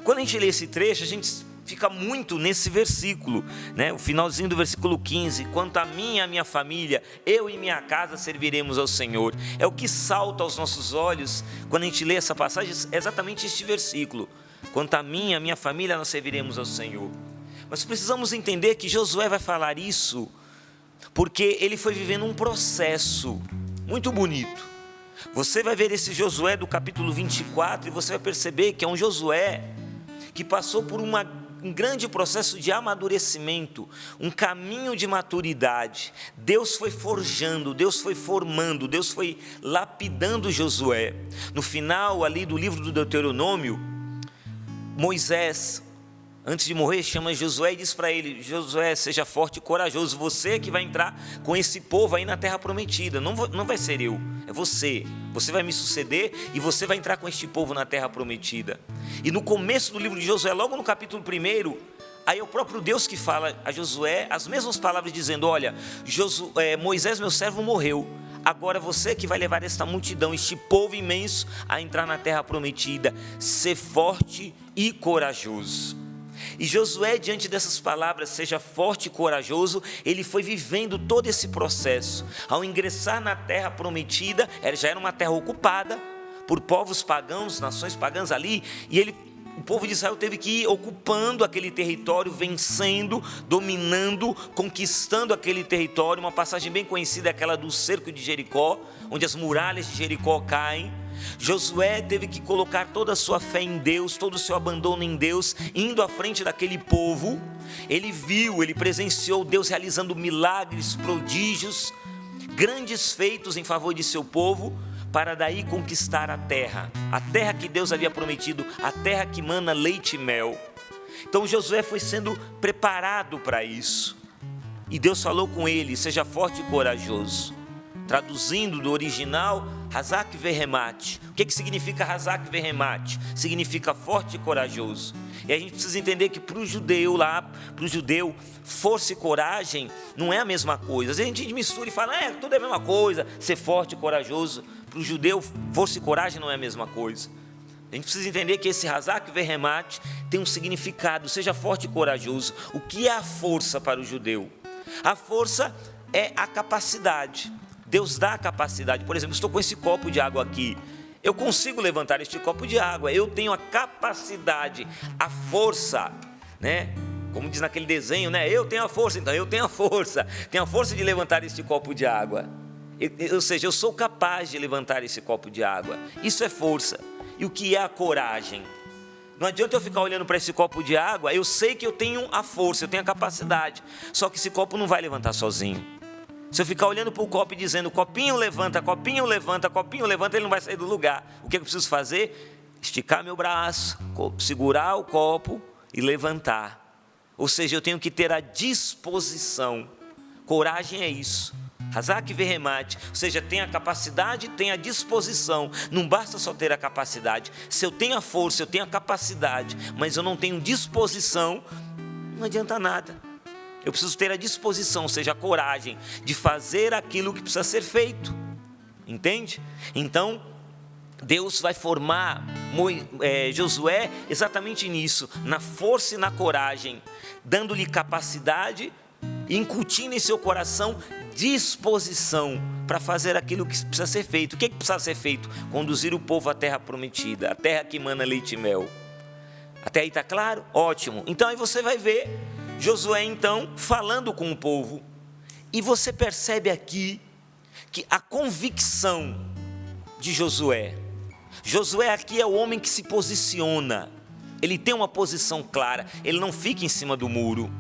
Quando a gente lê esse trecho, a gente fica muito nesse versículo, né? O finalzinho do versículo 15: quanto a mim e a minha família, eu e minha casa serviremos ao Senhor. É o que salta aos nossos olhos quando a gente lê essa passagem, é exatamente este versículo: quanto a mim e a minha família, nós serviremos ao Senhor. Mas precisamos entender que Josué vai falar isso porque ele foi vivendo um processo muito bonito. Você vai ver esse Josué do capítulo 24 e você vai perceber que é um Josué que passou por um grande processo de amadurecimento, um caminho de maturidade. Deus foi forjando, Deus foi formando, Deus foi lapidando Josué. No final ali do livro do Deuteronômio, Moisés, antes de morrer, chama Josué e diz para ele: Josué, seja forte e corajoso, você que vai entrar com esse povo aí na terra prometida. Não vai ser eu, é você. Você vai me suceder e você vai entrar com este povo na terra prometida. E no começo do livro de Josué, logo no capítulo 1, aí é o próprio Deus que fala a Josué as mesmas palavras, dizendo: olha, Moisés meu servo morreu, agora você que vai levar esta multidão, este povo imenso a entrar na terra prometida. Ser forte e corajoso. E Josué, diante dessas palavras, seja forte e corajoso, ele foi vivendo todo esse processo. Ao ingressar na terra prometida, já era uma terra ocupada por povos pagãos, nações pagãs ali, e o povo de Israel teve que ir ocupando aquele território, vencendo, dominando, conquistando aquele território. Uma passagem bem conhecida é aquela do cerco de Jericó, onde as muralhas de Jericó caem. Josué teve que colocar toda a sua fé em Deus, todo o seu abandono em Deus, indo à frente daquele povo. Ele presenciou Deus realizando milagres, prodígios, grandes feitos em favor de seu povo, para daí conquistar a terra que Deus havia prometido, a terra que mana leite e mel. Então Josué foi sendo preparado para isso, e Deus falou com ele: seja forte e corajoso. traduzindo do original, Hazak Vehemat. O que significa Hazak Vehemat? Significa forte e corajoso. E a gente precisa entender que para o judeu força e coragem não é a mesma coisa. Às vezes a gente mistura e fala, tudo é a mesma coisa, ser forte e corajoso. Para o judeu, força e coragem não é a mesma coisa. A gente precisa entender que esse Hazak Vehemat tem um significado, seja forte e corajoso. O que é a força para o judeu? A força é a capacidade. Deus dá a capacidade. Por exemplo, estou com esse copo de água aqui. Eu consigo levantar este copo de água. Eu tenho a capacidade, a força, né? Como diz naquele desenho, né? Eu tenho a força, então eu tenho a força. Tenho a força de levantar este copo de água. Ou seja, eu sou capaz de levantar esse copo de água. Isso é força. E o que é a coragem? Não adianta eu ficar olhando para esse copo de água. Eu sei que eu tenho a força, eu tenho a capacidade. Só que esse copo não vai levantar sozinho. Se eu ficar olhando para o copo e dizendo, copinho levanta, copinho levanta, copinho levanta, ele não vai sair do lugar. O que eu preciso fazer? Esticar meu braço, segurar o copo e levantar. Ou seja, eu tenho que ter a disposição. Coragem é isso. Hazak Vehemat, ou seja, tem a capacidade, tem a disposição. Não basta só ter a capacidade. Se eu tenho a força, eu tenho a capacidade, mas eu não tenho disposição, não adianta nada. Eu preciso ter a disposição, ou seja, a coragem de fazer aquilo que precisa ser feito. Entende? Então, Deus vai formar Josué exatamente nisso, na força e na coragem, dando-lhe capacidade e incutindo em seu coração disposição para fazer aquilo que precisa ser feito. O que precisa ser feito? Conduzir o povo à terra prometida, a terra que emana leite e mel. Até aí está claro? Ótimo. Então aí você vai ver Josué então falando com o povo, e você percebe aqui que a convicção de Josué aqui é o homem que se posiciona, ele tem uma posição clara, ele não fica em cima do muro.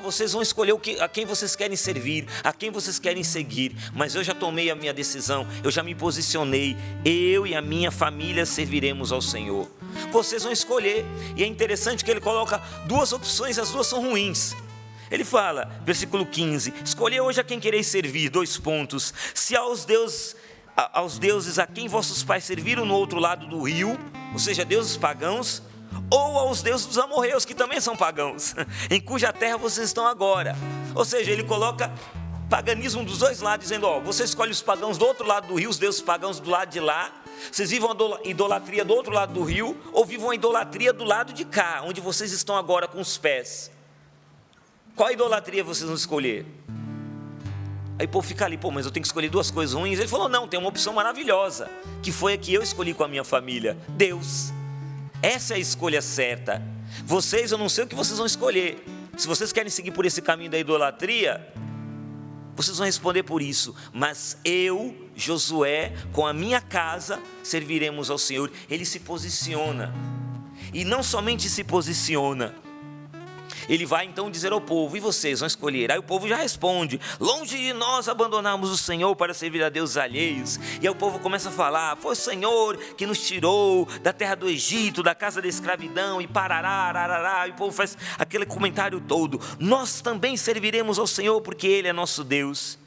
Vocês vão escolher a quem vocês querem servir, a quem vocês querem seguir, mas eu já tomei a minha decisão, eu já me posicionei, eu e a minha família serviremos ao Senhor. Vocês vão escolher, e é interessante que ele coloca duas opções, as duas são ruins. Ele fala, versículo 15, escolhei hoje a quem quereis servir, 2 pontos, se aos deuses a quem vossos pais serviram no outro lado do rio, ou seja, deuses pagãos, ou aos deuses dos amorreus, que também são pagãos, em cuja terra vocês estão agora. Ou seja, ele coloca paganismo dos dois lados, dizendo, você escolhe os pagãos do outro lado do rio, os deuses pagãos do lado de lá, vocês vivam a idolatria do outro lado do rio, ou vivam a idolatria do lado de cá, onde vocês estão agora com os pés. Qual idolatria vocês vão escolher? Aí o povo fica ali, mas eu tenho que escolher duas coisas ruins. Ele falou, não, tem uma opção maravilhosa, que foi a que eu escolhi com a minha família, Deus. Essa é a escolha certa. Vocês, eu não sei o que vocês vão escolher. Se vocês querem seguir por esse caminho da idolatria, vocês vão responder por isso. Mas eu, Josué, com a minha casa, serviremos ao Senhor. Ele se posiciona. E não somente se posiciona, ele vai então dizer ao povo, e vocês vão escolher? Aí o povo já responde, longe de nós abandonarmos o Senhor para servir a deuses alheios. E aí o povo começa a falar, foi o Senhor que nos tirou da terra do Egito, da casa da escravidão, e parará, arará. E o povo faz aquele comentário todo, nós também serviremos ao Senhor porque Ele é nosso Deus.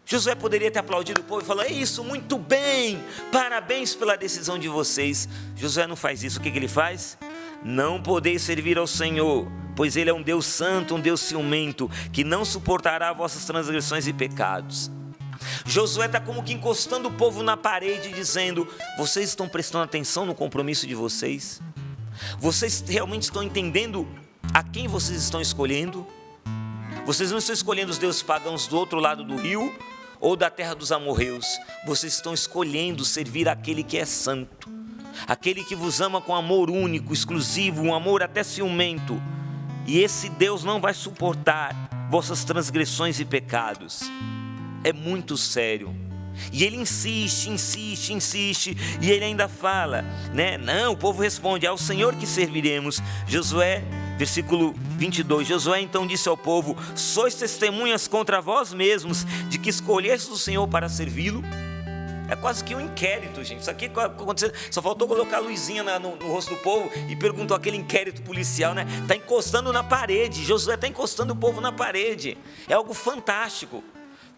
Josué poderia ter aplaudido o povo e falado, é isso, muito bem, parabéns pela decisão de vocês. Josué não faz isso, o que ele faz? Não podeis servir ao Senhor, pois Ele é um Deus santo, um Deus ciumento, que não suportará vossas transgressões e pecados. Josué está como que encostando o povo na parede, dizendo, vocês estão prestando atenção no compromisso de vocês? Vocês realmente estão entendendo a quem vocês estão escolhendo? Vocês não estão escolhendo os deuses pagãos do outro lado do rio, ou da terra dos amorreus. Vocês estão escolhendo servir aquele que é santo, aquele que vos ama com amor único, exclusivo, um amor até ciumento. E esse Deus não vai suportar vossas transgressões e pecados. É muito sério. E ele insiste, e ele ainda fala, né? Não, o povo responde, é ao Senhor que serviremos. Josué, versículo 22, Josué então disse ao povo, sois testemunhas contra vós mesmos, de que escolhestes o Senhor para servi-lo? É quase que um inquérito, gente. Isso aqui aconteceu. Só faltou colocar a luzinha no rosto do povo e perguntou aquele inquérito policial, né? Está encostando na parede. Josué está encostando o povo na parede. É algo fantástico.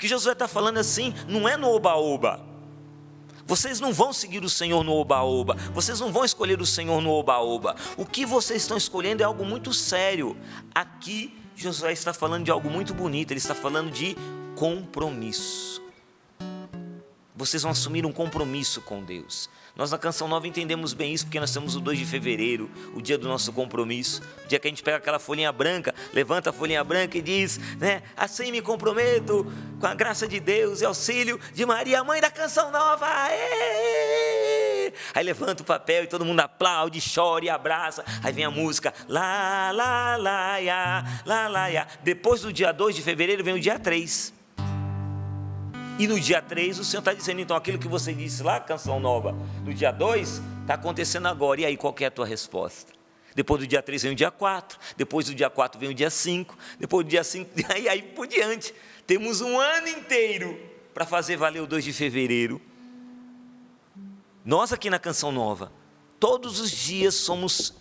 que Josué está falando assim, não é no oba-oba. Vocês não vão seguir o Senhor no oba-oba. Vocês não vão escolher o Senhor no oba-oba. O que vocês estão escolhendo é algo muito sério. Aqui, Josué está falando de algo muito bonito. Ele está falando de compromisso. Vocês vão assumir um compromisso com Deus. Nós na Canção Nova entendemos bem isso, porque nós temos o 2 de fevereiro, o dia do nosso compromisso, o dia que a gente pega aquela folhinha branca, levanta a folhinha branca e diz, né, assim me comprometo com a graça de Deus e auxílio de Maria, mãe da Canção Nova. Aê! Aí levanta o papel e todo mundo aplaude, chora e abraça. Aí vem a música, lá, lá, lá, ya, lá, lá, ya. Depois do dia 2 de fevereiro vem o dia 3. E no dia 3 o Senhor está dizendo, então, aquilo que você disse lá, Canção Nova, no dia 2, está acontecendo agora. E aí, qual que é a tua resposta? Depois do dia 3 vem o dia 4, depois do dia 4 vem o dia 5, depois do dia 5, e aí por diante. Temos um ano inteiro para fazer valer o 2 de fevereiro. Nós aqui na Canção Nova, todos os dias somos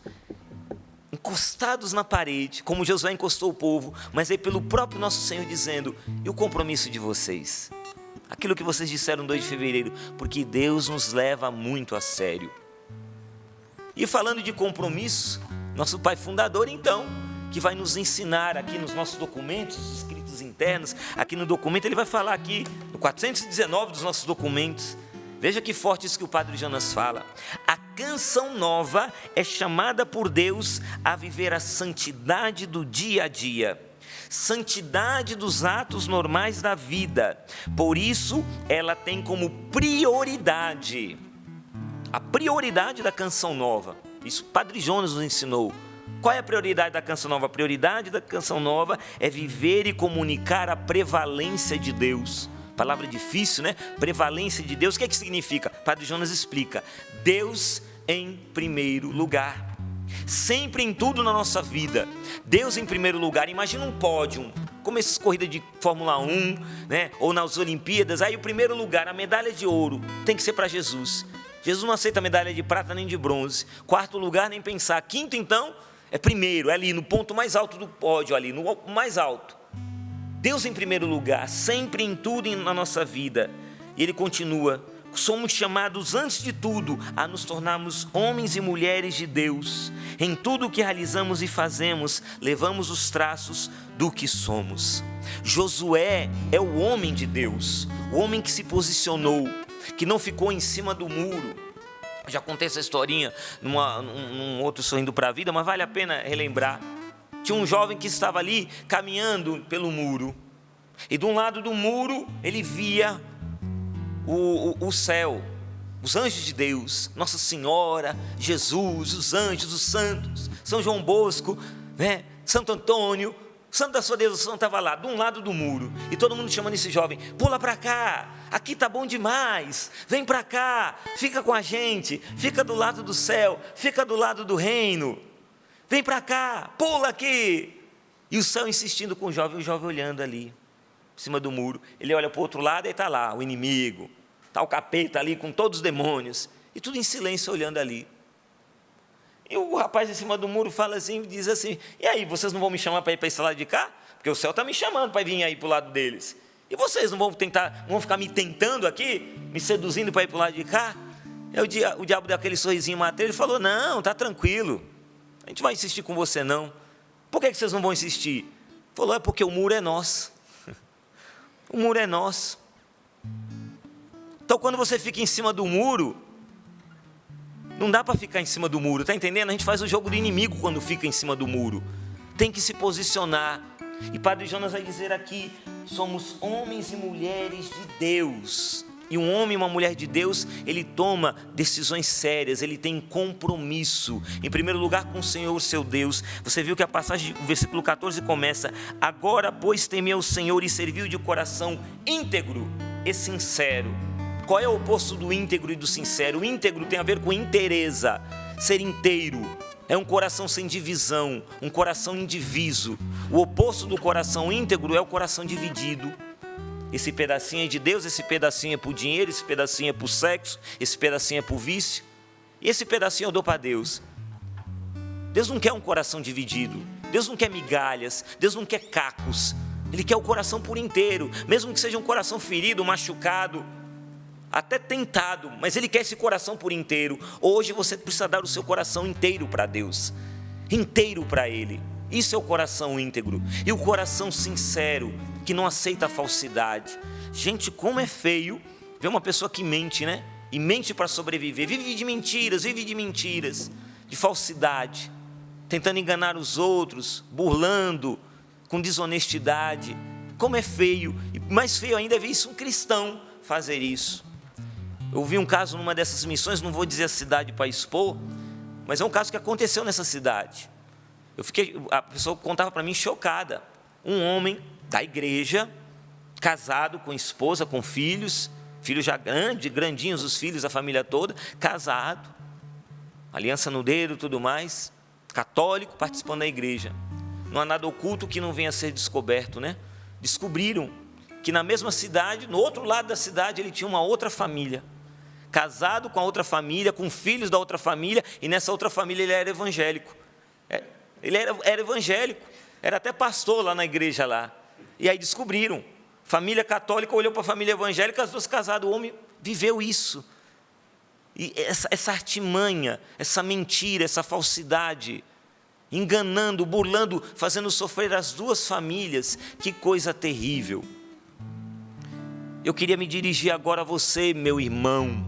encostados na parede, como Josué encostou o povo, mas aí pelo próprio nosso Senhor dizendo, e o compromisso de vocês? Aquilo que vocês disseram no 2 de fevereiro, porque Deus nos leva muito a sério. E falando de compromisso, nosso pai fundador então, que vai nos ensinar aqui nos nossos documentos, escritos internos, aqui no documento, ele vai falar aqui, no 419 dos nossos documentos, veja que forte isso que o Padre Jonas fala. A Canção Nova é chamada por Deus a viver a santidade do dia a dia. Santidade dos atos normais da vida. Por isso, ela tem como prioridade, a prioridade da Canção Nova. Isso Padre Jonas nos ensinou. Qual é a prioridade da Canção Nova? A prioridade da Canção Nova é viver e comunicar a prevalência de Deus. Palavra difícil, né? Prevalência de Deus. O que é que significa? Padre Jonas explica. Deus em primeiro lugar. Sempre em tudo na nossa vida, Deus em primeiro lugar. Imagina um pódio, como essas corridas de Fórmula 1, né? Ou nas Olimpíadas, aí o primeiro lugar, a medalha de ouro, tem que ser para Jesus. Jesus não aceita medalha de prata nem de bronze. Quarto lugar, nem pensar. Quinto então, é primeiro, é ali no ponto mais alto do pódio, ali no mais alto. Deus em primeiro lugar, sempre em tudo na nossa vida. E ele continua, somos chamados antes de tudo a nos tornarmos homens e mulheres de Deus. Em tudo o que realizamos e fazemos, levamos os traços do que somos. Josué é o homem de Deus, o homem que se posicionou, que não ficou em cima do muro. Eu já contei essa historinha num outro Sorrindo para a Vida, mas vale a pena relembrar. Tinha um jovem que estava ali caminhando pelo muro, e de um lado do muro ele via o céu, os anjos de Deus, Nossa Senhora, Jesus, os anjos, os santos, São João Bosco, né? Santo Antônio, Santo da Sua Devoção estava lá, de um lado do muro, e todo mundo chamando esse jovem, pula para cá, aqui está bom demais, vem para cá, fica com a gente, fica do lado do céu, fica do lado do reino, vem para cá, pula aqui. E o céu insistindo com o jovem olhando ali, em cima do muro, ele olha para o outro lado e está lá, o inimigo, está o capeta ali com todos os demônios, e tudo em silêncio olhando ali. E o rapaz em cima do muro fala assim, diz assim, e aí, vocês não vão me chamar para ir para esse lado de cá? Porque o céu está me chamando para vir aí para o lado deles. E vocês não vão ficar me tentando aqui, me seduzindo para ir para o lado de cá? Aí o diabo deu aquele sorrisinho matéria, ele falou, não, está tranquilo, a gente vai insistir com você não. Por que vocês não vão insistir? Falou, é porque o muro é nosso. O muro é nosso. Então, quando você fica em cima do muro, não dá para ficar em cima do muro, está entendendo? A gente faz o jogo do inimigo quando fica em cima do muro. Tem que se posicionar. E Padre Jonas vai dizer aqui, somos homens e mulheres de Deus. E um homem e uma mulher de Deus, ele toma decisões sérias, ele tem compromisso. Em primeiro lugar com o Senhor, seu Deus. Você viu que a passagem, o versículo 14 começa, agora, pois, temei ao Senhor e serviu de coração íntegro e sincero. Qual é o oposto do íntegro e do sincero? O íntegro tem a ver com inteireza, ser inteiro. É um coração sem divisão, um coração indiviso. O oposto do coração íntegro é o coração dividido. Esse pedacinho é de Deus, esse pedacinho é para o dinheiro, esse pedacinho é para o sexo, esse pedacinho é para o vício. E esse pedacinho eu dou para Deus. Deus não quer um coração dividido. Deus não quer migalhas. Deus não quer cacos. Ele quer o coração por inteiro, mesmo que seja um coração ferido, machucado, até tentado, mas Ele quer esse coração por inteiro. Hoje você precisa dar o seu coração inteiro para Deus, inteiro para Ele. Isso é o coração íntegro e o coração sincero, que não aceita a falsidade. Gente, como é feio ver uma pessoa que mente, né? E mente para sobreviver, vive de mentiras, de falsidade, tentando enganar os outros, burlando, com desonestidade. Como é feio, e mais feio ainda é ver isso um cristão fazer isso. Eu vi um caso numa dessas missões, não vou dizer a cidade para expor, mas é um caso que aconteceu nessa cidade. A pessoa contava para mim chocada, um homem da igreja, casado com esposa, com filhos já grandinhos os filhos, a família toda, casado, aliança no dedo, tudo mais, católico, participando da igreja. Não há nada oculto que não venha a ser descoberto, né? Descobriram que na mesma cidade, no outro lado da cidade, ele tinha uma outra família, casado com a outra família, com filhos da outra família, e nessa outra família ele era evangélico. Ele era evangélico, era até pastor lá na igreja lá. E aí descobriram, família católica olhou para a família evangélica, as duas casadas, o homem viveu isso. E essa artimanha, essa mentira, essa falsidade, enganando, burlando, fazendo sofrer as duas famílias, que coisa terrível. Eu queria me dirigir agora a você, meu irmão,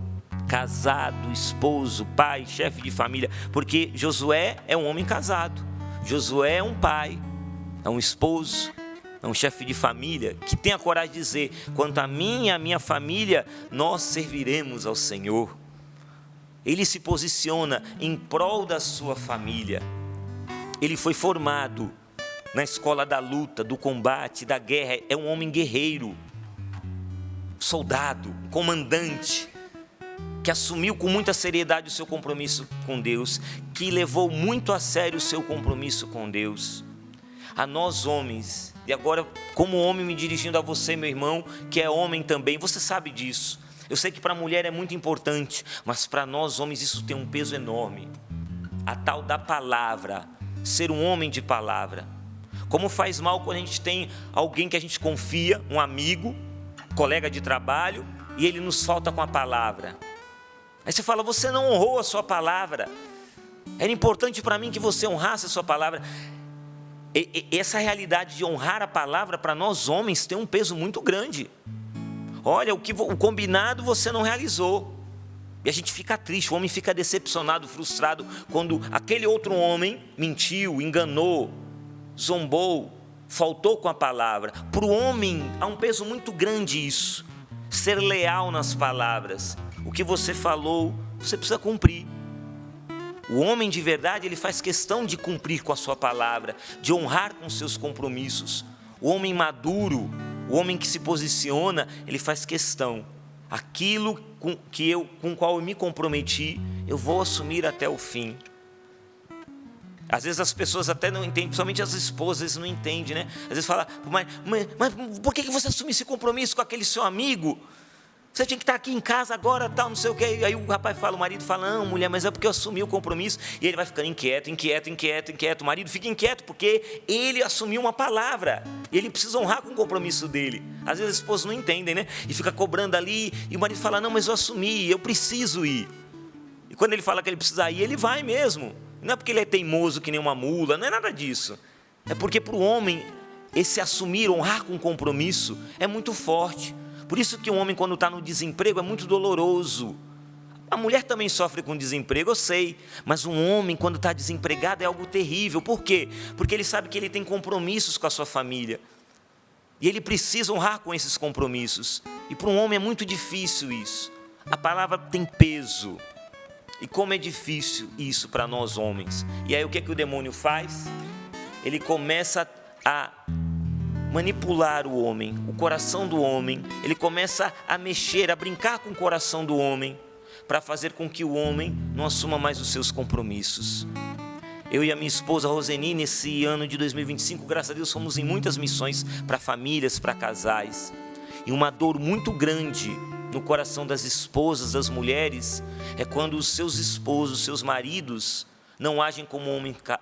casado, esposo, pai, chefe de família, porque Josué é um homem casado, Josué é um pai, é um esposo, é um chefe de família, que tem a coragem de dizer: quanto a mim e a minha família, nós serviremos ao Senhor. Ele se posiciona em prol da sua família. Ele foi formado na escola da luta, do combate, da guerra. É um homem guerreiro, soldado, comandante, que assumiu com muita seriedade o seu compromisso com Deus, que levou muito a sério o seu compromisso com Deus. A nós homens, e agora como homem me dirigindo a você, meu irmão, que é homem também, você sabe disso. Eu sei que para a mulher é muito importante, mas para nós homens isso tem um peso enorme. A tal da palavra, ser um homem de palavra. Como faz mal quando a gente tem alguém que a gente confia, um amigo, colega de trabalho, e ele nos falta com a palavra. Aí você fala: você não honrou a sua palavra. Era importante para mim que você honrasse a sua palavra. Essa realidade de honrar a palavra para nós homens tem um peso muito grande. Olha, o combinado você não realizou. E a gente fica triste, o homem fica decepcionado, frustrado, quando aquele outro homem mentiu, enganou, zombou, faltou com a palavra. Para o homem há um peso muito grande isso. Ser leal nas palavras. O que você falou, você precisa cumprir. O homem de verdade, ele faz questão de cumprir com a sua palavra, de honrar com seus compromissos. O homem maduro, o homem que se posiciona, ele faz questão. Aquilo com o qual eu me comprometi, eu vou assumir até o fim. Às vezes as pessoas até não entendem, principalmente as esposas não entendem, né? Às vezes fala: mas por que você assumiu esse compromisso com aquele seu amigo? Você tinha que estar aqui em casa agora, tal, não sei o quê. Aí o rapaz fala, o marido fala: não, mulher, mas é porque eu assumi o compromisso. E ele vai ficando inquieto. O marido fica inquieto porque ele assumiu uma palavra. E ele precisa honrar com o compromisso dele. Às vezes as esposas não entendem, né? E fica cobrando ali. E o marido fala: não, mas eu assumi, eu preciso ir. E quando ele fala que ele precisa ir, ele vai mesmo. Não é porque ele é teimoso que nem uma mula, não é nada disso. É porque para o homem, esse assumir, honrar com compromisso, é muito forte. Por isso que um homem, quando está no desemprego, é muito doloroso. A mulher também sofre com desemprego, eu sei. Mas um homem, quando está desempregado, é algo terrível. Por quê? Porque ele sabe que ele tem compromissos com a sua família. E ele precisa honrar com esses compromissos. E para um homem é muito difícil isso. A palavra tem peso. E como é difícil isso para nós homens. E aí o que é que o demônio faz? Ele começa a manipular o homem, o coração do homem. Ele começa a mexer, a brincar com o coração do homem, para fazer com que o homem não assuma mais os seus compromissos. Eu e a minha esposa Roseni, nesse ano de 2025, graças a Deus, fomos em muitas missões para famílias, para casais. E uma dor muito grande no coração das esposas, das mulheres, é quando os seus esposos, seus maridos, não agem como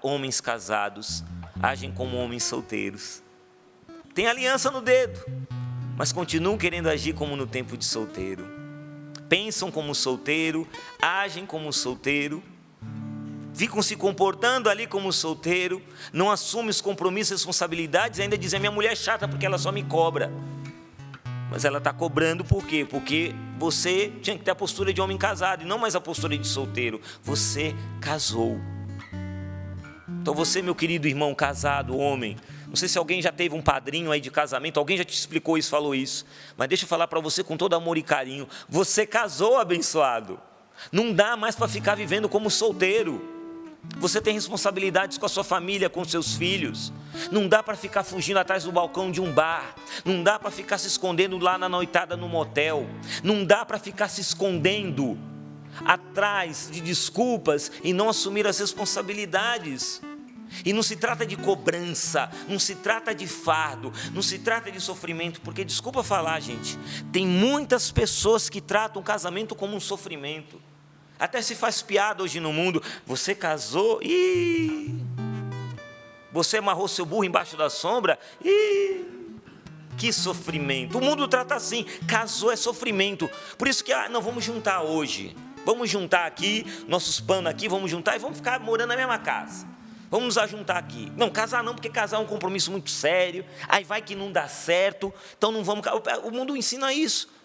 homens casados, agem como homens solteiros. têm aliança no dedo, mas continuam querendo agir como no tempo de solteiro. Pensam como solteiro, agem como solteiro, ficam se comportando ali como solteiro, não assumem os compromissos e responsabilidades, ainda dizem: minha mulher é chata porque ela só me cobra. Mas ela está cobrando por quê? Porque você tinha que ter a postura de homem casado e não mais a postura de solteiro. Você casou. Então você, meu querido irmão casado, homem, não sei se alguém já teve um padrinho aí de casamento, alguém já te explicou isso, falou isso, mas deixa eu falar para você com todo amor e carinho: você casou, abençoado. Não dá mais para ficar vivendo como solteiro. Você tem responsabilidades com a sua família, com os seus filhos. Não dá para ficar fugindo atrás do balcão de um bar. Não dá para ficar se escondendo lá na noitada no motel. Não dá para ficar se escondendo atrás de desculpas e não assumir as responsabilidades. E não se trata de cobrança, não se trata de fardo, não se trata de sofrimento, porque, desculpa falar, gente, tem muitas pessoas que tratam o casamento como um sofrimento. Até se faz piada hoje no mundo: você casou e você amarrou seu burro embaixo da sombra e que sofrimento. O mundo trata assim: casou é sofrimento. Por isso que não, vamos juntar hoje, vamos juntar aqui nossos panos aqui, vamos juntar e vamos ficar morando na mesma casa. Vamos nos ajuntar aqui. Não, casar não, porque casar é um compromisso muito sério. Aí vai que não dá certo, então não vamos. O mundo ensina isso.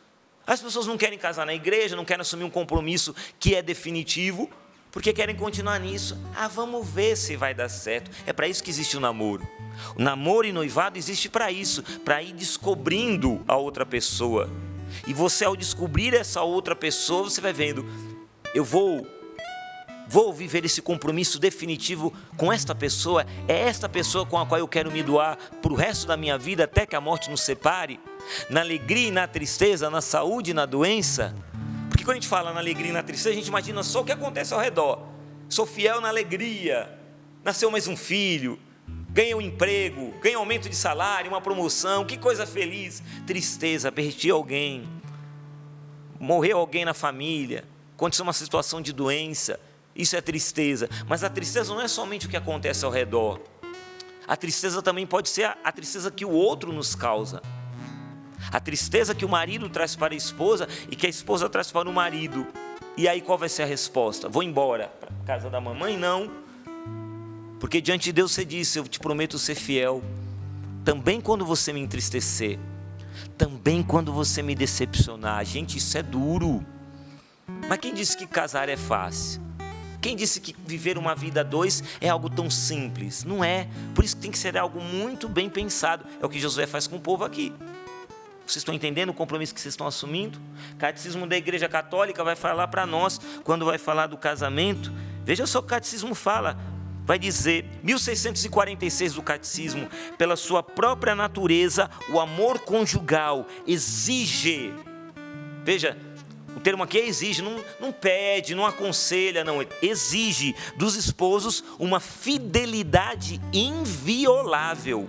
As pessoas não querem casar na igreja, não querem assumir um compromisso que é definitivo, porque querem continuar nisso. Vamos ver se vai dar certo. É para isso que existe o namoro. O namoro e noivado existe para isso, para ir descobrindo a outra pessoa. E você, ao descobrir essa outra pessoa, você vai vendo: eu vou viver esse compromisso definitivo com esta pessoa. É esta pessoa com a qual eu quero me doar para o resto da minha vida, até que a morte nos separe. Na alegria e na tristeza, na saúde e na doença. Porque quando a gente fala na alegria e na tristeza, a gente imagina só o que acontece ao redor. Sou fiel na alegria, nasceu mais um filho, ganhei um emprego, ganhei um aumento de salário, uma promoção, que coisa feliz. Tristeza, perdi alguém, morreu alguém na família, aconteceu uma situação de doença. Isso é tristeza. Mas a tristeza não é somente o que acontece ao redor. A tristeza também pode ser a tristeza que o outro nos causa. A tristeza que o marido traz para a esposa e que a esposa traz para o marido. E aí qual vai ser a resposta? Vou embora para a casa da mamãe? Não. Porque diante de Deus você disse: eu te prometo ser fiel. Também quando você me entristecer. Também quando você me decepcionar. Gente, isso é duro. Mas quem disse que casar é fácil? Quem disse que viver uma vida a dois é algo tão simples? Não é. Por isso que tem que ser algo muito bem pensado. É o que Josué faz com o povo aqui. Vocês estão entendendo o compromisso que vocês estão assumindo? O Catecismo da Igreja Católica vai falar para nós, quando vai falar do casamento. Veja só o que o Catecismo fala. Vai dizer, 1646 do Catecismo: pela sua própria natureza, o amor conjugal exige. Veja, o termo aqui é exige, não pede, não aconselha, não. Exige dos esposos uma fidelidade inviolável.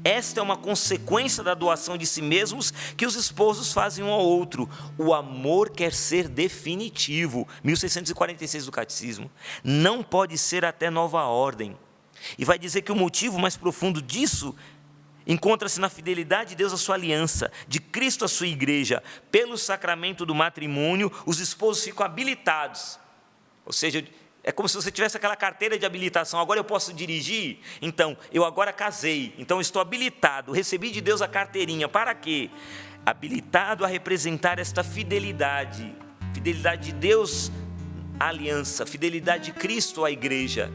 Esta é uma consequência da doação de si mesmos que os esposos fazem um ao outro. O amor quer ser definitivo. 1646 do Catecismo. Não pode ser até nova ordem. E vai dizer que o motivo mais profundo disso encontra-se na fidelidade de Deus à sua aliança, de Cristo à sua igreja. Pelo sacramento do matrimônio, os esposos ficam habilitados. Ou seja, é como se você tivesse aquela carteira de habilitação. Agora eu posso dirigir? Então, eu agora casei. Então, estou habilitado. Recebi de Deus a carteirinha. Para quê? Habilitado a representar esta fidelidade. Fidelidade de Deus à aliança. Fidelidade de Cristo à igreja.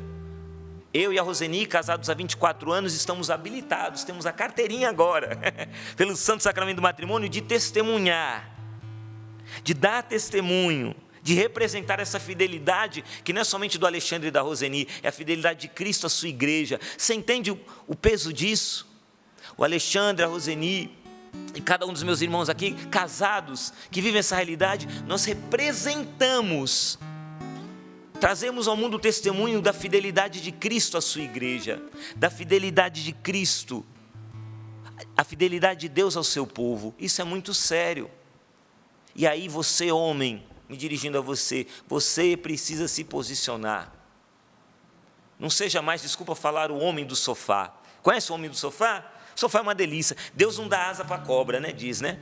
Eu e a Roseni, casados há 24 anos, estamos habilitados. Temos a carteirinha agora. Pelo Santo Sacramento do Matrimônio, de testemunhar. De dar testemunho. De representar essa fidelidade, que não é somente do Alexandre e da Roseni, é a fidelidade de Cristo à sua igreja. Você entende o peso disso? O Alexandre, a Roseni e cada um dos meus irmãos aqui, casados, que vivem essa realidade, nós representamos, trazemos ao mundo o testemunho da fidelidade de Cristo à sua igreja, da fidelidade de Cristo, a fidelidade de Deus ao seu povo. Isso é muito sério. E aí você, homem, me dirigindo a você, você precisa se posicionar. Não seja mais, desculpa falar, o homem do sofá. Conhece o homem do sofá? O sofá é uma delícia. Deus não dá asa para cobra, né? Diz, né?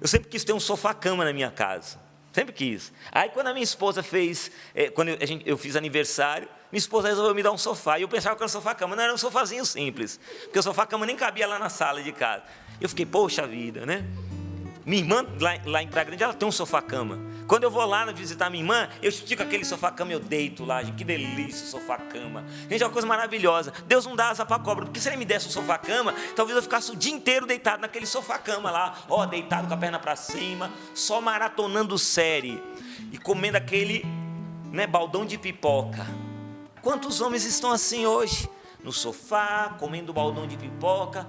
Eu sempre quis ter um sofá-cama na minha casa. Sempre quis. Aí, quando a minha esposa fez, quando eu fiz aniversário, minha esposa resolveu me dar um sofá. E eu pensava que era um sofá-cama. Não, era um sofazinho simples. Porque o sofá-cama nem cabia lá na sala de casa. Eu fiquei, poxa vida, né? Minha irmã, lá em Praia Grande, ela tem um sofá-cama. Quando eu vou lá visitar minha irmã, eu estico aquele sofá-cama e eu deito lá. Gente, que delícia o sofá-cama. Gente, é uma coisa maravilhosa. Deus não dá asa para cobra, porque se ele me desse um sofá-cama, talvez eu ficasse o dia inteiro deitado naquele sofá-cama lá, ó, deitado com a perna para cima, só maratonando série e comendo aquele, né, baldão de pipoca. Quantos homens estão assim hoje? No sofá, comendo baldão de pipoca,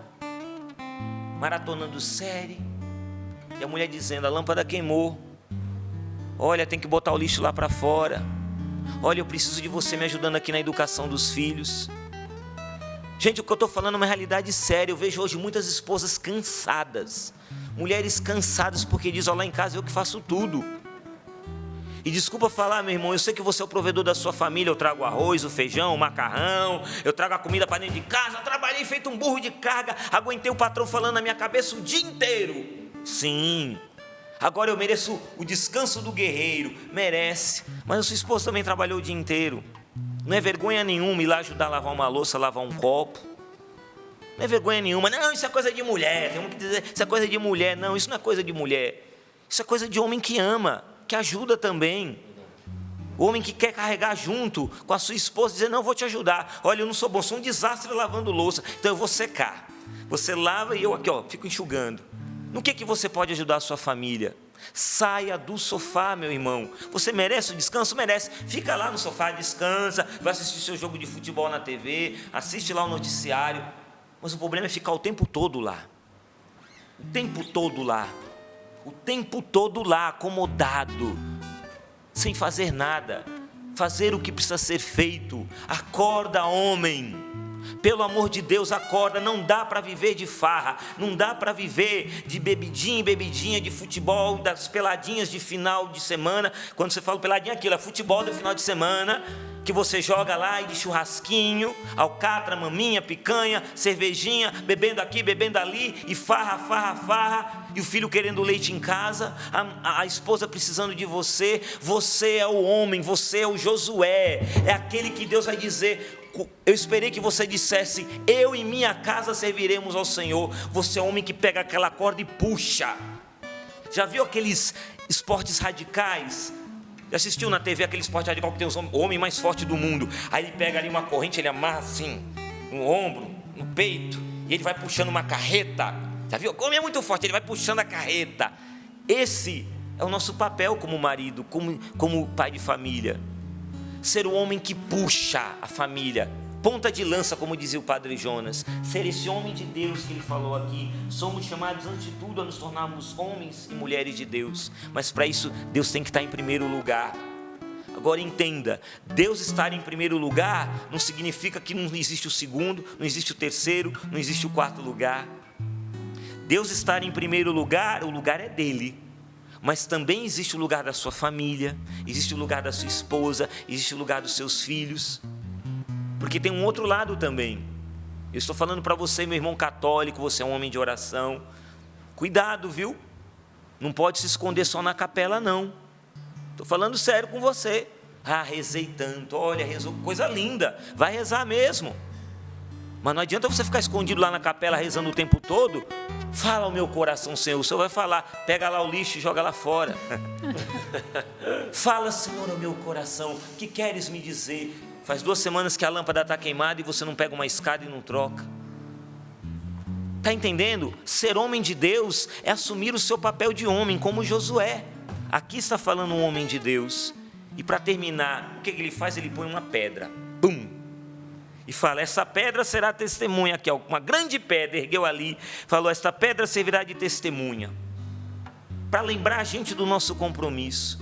maratonando série. E a mulher dizendo, a lâmpada queimou. Olha, tem que botar o lixo lá para fora. Olha, eu preciso de você me ajudando aqui na educação dos filhos. Gente, o que eu estou falando é uma realidade séria. Eu vejo hoje muitas esposas cansadas. Mulheres cansadas porque dizem, ó, lá em casa eu que faço tudo. E desculpa falar, meu irmão, eu sei que você é o provedor da sua família. Eu trago o arroz, o feijão, o macarrão. Eu trago a comida para dentro de casa. Eu trabalhei feito um burro de carga. Aguentei o patrão falando na minha cabeça o dia inteiro. Sim, agora eu mereço o descanso do guerreiro. Merece, mas a sua esposa também trabalhou o dia inteiro. Não é vergonha nenhuma ir lá ajudar a lavar uma louça, lavar um copo. Não é vergonha nenhuma. Não, isso é coisa de mulher. Tem que dizer, isso é coisa de mulher. Não, isso não é coisa de mulher. Isso é coisa de homem que ama, que ajuda também. O homem que quer carregar junto com a sua esposa, dizer, não, eu vou te ajudar. Olha, eu não sou bom, sou um desastre lavando louça, então eu vou secar. Você lava e eu aqui, ó, fico enxugando. No que você pode ajudar a sua família? Saia do sofá, meu irmão. Você merece o descanso? Merece. Fica lá no sofá, descansa, vai assistir seu jogo de futebol na TV, assiste lá o noticiário. Mas o problema é ficar o tempo todo lá. O tempo todo lá. O tempo todo lá, acomodado, sem fazer nada. Fazer o que precisa ser feito. Acorda, homem. Pelo amor de Deus, acorda. Não dá para viver de farra, não dá para viver de bebidinha em bebidinha, de futebol, das peladinhas de final de semana. Quando você fala peladinha, aquilo é futebol do final de semana, que você joga lá e de churrasquinho, alcatra, maminha, picanha, cervejinha, bebendo aqui, bebendo ali, e farra, e o filho querendo leite em casa, a esposa precisando de você. Você é o homem, você é o Josué, é aquele que Deus vai dizer, eu esperei que você dissesse, eu e minha casa serviremos ao Senhor. Você é homem que pega aquela corda e puxa. Já viu aqueles esportes radicais? Já assistiu na TV aquele esporte radical que tem o homem mais forte do mundo? Aí ele pega ali uma corrente, ele amarra assim, no ombro, no peito, e ele vai puxando uma carreta. Já viu? O homem é muito forte, ele vai puxando a carreta. Esse é o nosso papel como marido, como pai de família. Ser o homem que puxa a família, ponta de lança, como dizia o Padre Jonas. Ser esse homem de Deus que ele falou aqui. Somos chamados, antes de tudo, a nos tornarmos homens e mulheres de Deus. Mas para isso, Deus tem que estar em primeiro lugar. Agora entenda, Deus estar em primeiro lugar não significa que não existe o segundo, não existe o terceiro, não existe o quarto lugar. Deus estar em primeiro lugar, o lugar é dele. Mas também existe o lugar da sua família, existe o lugar da sua esposa, existe o lugar dos seus filhos. Porque tem um outro lado também. Eu estou falando para você, meu irmão católico, você é um homem de oração. Cuidado, viu? Não pode se esconder só na capela, não. Estou falando sério com você. Ah, rezei tanto, olha, rezou, coisa linda, vai rezar mesmo. Mas não adianta você ficar escondido lá na capela rezando o tempo todo. Fala ao meu coração, Senhor. O Senhor vai falar, pega lá o lixo e joga lá fora. Fala, Senhor, ao meu coração, o que queres me dizer? Faz 2 semanas que a lâmpada está queimada e você não pega uma escada e não troca. Está entendendo? Ser homem de Deus é assumir o seu papel de homem, como Josué. Aqui está falando um homem de Deus. E para terminar, o que ele faz? Ele põe uma pedra. Pum! E fala, essa pedra será testemunha. Aqui, uma grande pedra, ergueu ali. Falou, esta pedra servirá de testemunha. Para lembrar a gente do nosso compromisso.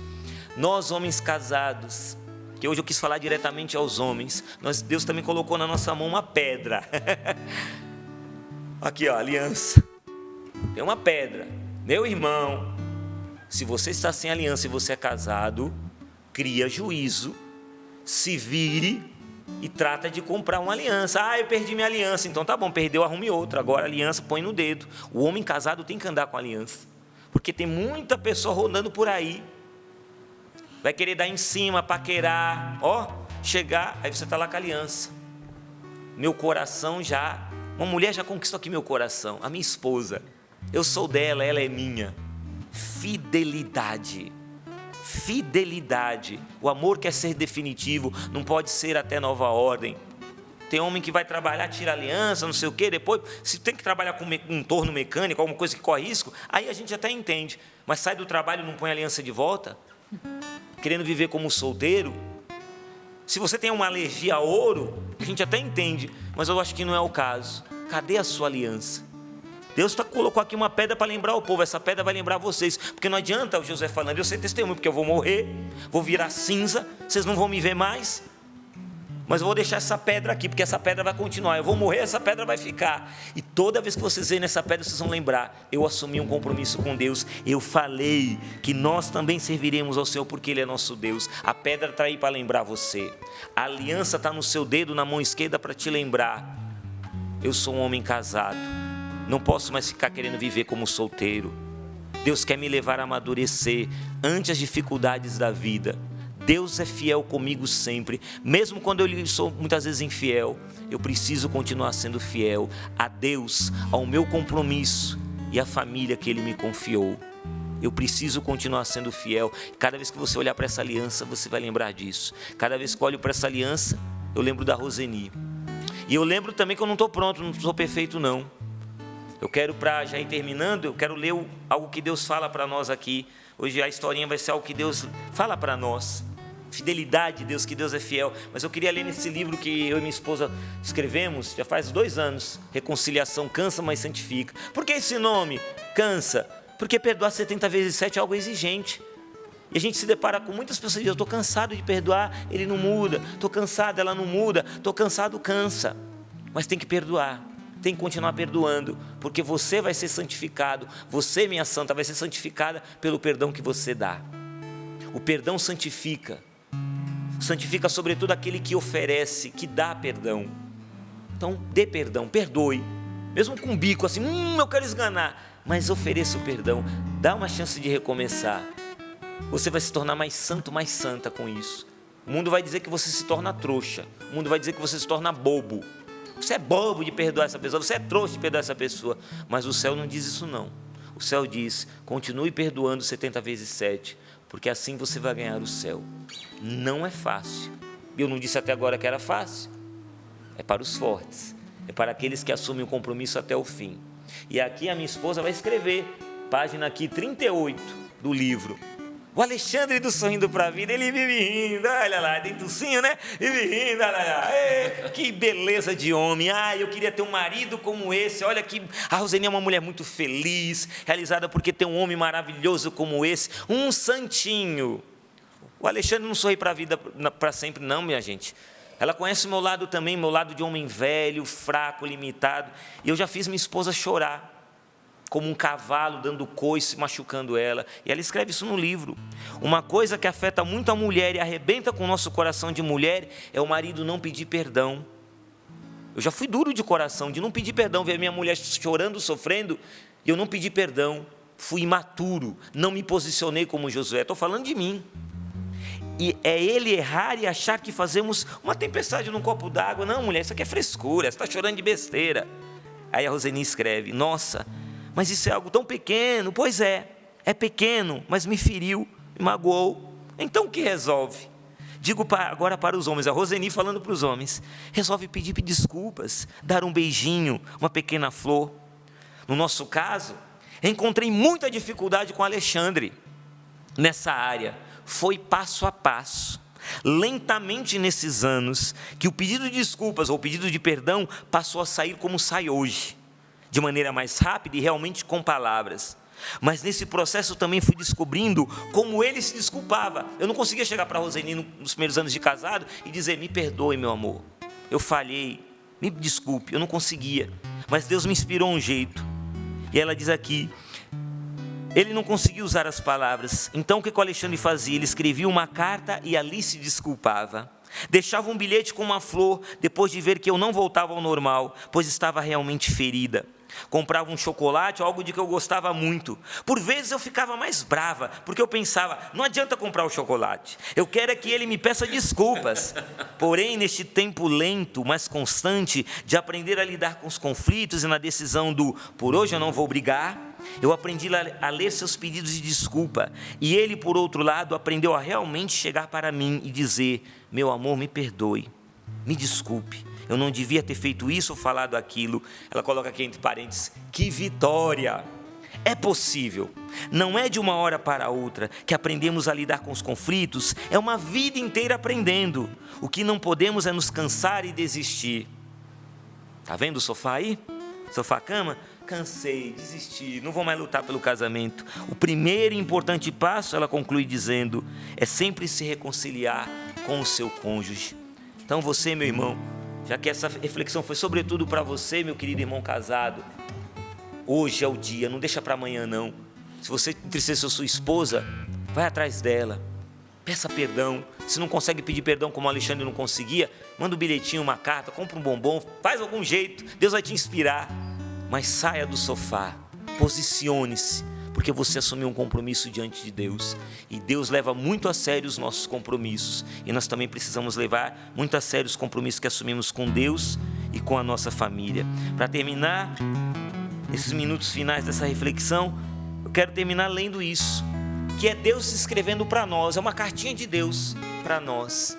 Nós, homens casados, que hoje eu quis falar diretamente aos homens. Deus também colocou na nossa mão uma pedra. Aqui, ó, aliança. Tem uma pedra. Meu irmão, se você está sem aliança e você é casado, cria juízo, se vire e trata de comprar uma aliança. Ah, eu perdi minha aliança. Então tá bom, perdeu, arrume outra. Agora a aliança põe no dedo. O homem casado tem que andar com aliança, porque tem muita pessoa rodando por aí, vai querer dar em cima, paquerar, chegar, aí você está lá com a aliança. Meu coração já, uma mulher já conquistou aqui meu coração, a minha esposa, eu sou dela, ela é minha. Fidelidade, o amor quer ser definitivo, não pode ser até nova ordem. Tem homem que vai trabalhar, tira aliança, não sei o quê, depois, se tem que trabalhar com um torno mecânico, alguma coisa que corre risco, aí a gente até entende, mas sai do trabalho e não põe a aliança de volta, querendo viver como solteiro. Se você tem uma alergia a ouro, a gente até entende, mas eu acho que não é o caso. Cadê a sua aliança? Deus colocou aqui uma pedra para lembrar o povo, essa pedra vai lembrar vocês, porque não adianta o Josué falando, eu sei testemunho, porque eu vou morrer, vou virar cinza, vocês não vão me ver mais, mas eu vou deixar essa pedra aqui, porque essa pedra vai continuar, eu vou morrer, essa pedra vai ficar, e toda vez que vocês verem essa pedra, vocês vão lembrar, eu assumi um compromisso com Deus, eu falei que nós também serviremos ao Senhor, porque Ele é nosso Deus. A pedra está aí para lembrar você, a aliança está no seu dedo, na mão esquerda, para te lembrar, eu sou um homem casado, não posso mais ficar querendo viver como solteiro. Deus quer me levar a amadurecer ante as dificuldades da vida. Deus é fiel comigo sempre, mesmo quando eu lhe sou muitas vezes infiel, eu preciso continuar sendo fiel a Deus, ao meu compromisso e à família que Ele me confiou. Eu preciso continuar sendo fiel. Cada vez que você olhar para essa aliança, você vai lembrar disso. Cada vez que eu olho para essa aliança, eu lembro da Roseni. E eu lembro também que eu não estou pronto, não sou perfeito não. Eu quero, para já ir terminando, eu quero ler algo que Deus fala para nós aqui. Hoje a historinha vai ser algo que Deus fala para nós. Fidelidade de Deus, que Deus é fiel. Mas eu queria ler nesse livro que eu e minha esposa escrevemos, já faz 2 anos. Reconciliação, cansa, mas santifica. Por que esse nome? Cansa. Porque perdoar 70 vezes 7 é algo exigente. E a gente se depara com muitas pessoas que dizem, eu estou cansado de perdoar, ele não muda. Estou cansado, ela não muda. Estou cansado, cansa. Mas tem que perdoar. Tem que continuar perdoando, porque você vai ser santificado, você, minha santa, vai ser santificada pelo perdão que você dá. O perdão santifica sobretudo aquele que oferece, que dá perdão. Então, dê perdão, perdoe, mesmo com um bico assim, eu quero esganar, mas ofereça o perdão, dá uma chance de recomeçar. Você vai se tornar mais santo, mais santa com isso. O mundo vai dizer que você se torna trouxa, o mundo vai dizer que você se torna bobo. Você é bobo de perdoar essa pessoa, você é trouxa de perdoar essa pessoa, mas o céu não diz isso não. O céu diz, continue perdoando 70 vezes 7, porque assim você vai ganhar o céu. Não é fácil, eu não disse até agora que era fácil, é para os fortes, é para aqueles que assumem o compromisso até o fim. E aqui a minha esposa vai escrever, página aqui 38 do livro, o Alexandre do Sorrindo para a Vida, ele vive rindo, olha lá, tem tocinho, né? Vive rindo, olha lá, que beleza de homem, eu queria ter um marido como esse, olha que a Roseni é uma mulher muito feliz, realizada porque tem um homem maravilhoso como esse, um santinho. O Alexandre não sorri para a vida para sempre não, minha gente. Ela conhece o meu lado também, meu lado de homem velho, fraco, limitado, e eu já fiz minha esposa chorar, como um cavalo dando coice, machucando ela. E ela escreve isso no livro. Uma coisa que afeta muito a mulher e arrebenta com o nosso coração de mulher é o marido não pedir perdão. Eu já fui duro de coração, de não pedir perdão, ver minha mulher chorando, sofrendo, e eu não pedi perdão. Fui imaturo, não me posicionei como Josué. Estou falando de mim. E é ele errar e achar que fazemos uma tempestade num copo d'água. Não, mulher, isso aqui é frescura, você está chorando de besteira. Aí a Roseni escreve, nossa, mas isso é algo tão pequeno. Pois é pequeno, mas me feriu, me magoou. Então o que resolve? Digo agora para os homens, a Roseni falando para os homens, resolve pedir desculpas, dar um beijinho, uma pequena flor. No nosso caso, encontrei muita dificuldade com Alexandre nessa área. Foi passo a passo, lentamente nesses anos, que o pedido de desculpas ou o pedido de perdão passou a sair como sai hoje, de maneira mais rápida e realmente com palavras. Mas nesse processo também fui descobrindo como ele se desculpava. Eu não conseguia chegar para a Roseni nos primeiros anos de casado e dizer, me perdoe, meu amor, eu falhei, me desculpe, eu não conseguia. Mas Deus me inspirou um jeito. E ela diz aqui, ele não conseguia usar as palavras. Então o que o Alexandre fazia? Ele escrevia uma carta e ali se desculpava. Deixava um bilhete com uma flor depois de ver que eu não voltava ao normal, pois estava realmente ferida. Comprava um chocolate, algo de que eu gostava muito. Por vezes eu ficava mais brava, porque eu pensava, não adianta comprar o chocolate, eu quero é que ele me peça desculpas. Porém, neste tempo lento, mas constante, de aprender a lidar com os conflitos e na decisão do por hoje eu não vou brigar, eu aprendi a ler seus pedidos de desculpa. E ele, por outro lado, aprendeu a realmente chegar para mim e dizer, meu amor, me perdoe, me desculpe. Eu não devia ter feito isso ou falado aquilo. Ela coloca aqui entre parênteses, que vitória! É possível. Não é de uma hora para outra que aprendemos a lidar com os conflitos. É uma vida inteira aprendendo. O que não podemos é nos cansar e desistir. Está vendo o sofá aí? Sofá-cama? Cansei, desisti, não vou mais lutar pelo casamento. O primeiro e importante passo, ela conclui dizendo, é sempre se reconciliar com o seu cônjuge. Então você, meu irmão, já que essa reflexão foi sobretudo para você, meu querido irmão casado, hoje é o dia, não deixa para amanhã não. Se você entristeceu sua esposa, vai atrás dela, peça perdão. Se não consegue pedir perdão como o Alexandre não conseguia, manda um bilhetinho, uma carta, compra um bombom, faz algum jeito, Deus vai te inspirar. Mas saia do sofá, posicione-se, porque você assumiu um compromisso diante de Deus. E Deus leva muito a sério os nossos compromissos. E nós também precisamos levar muito a sério os compromissos que assumimos com Deus e com a nossa família. Para terminar, nesses minutos finais dessa reflexão, eu quero terminar lendo isso, que é Deus se escrevendo para nós, é uma cartinha de Deus para nós,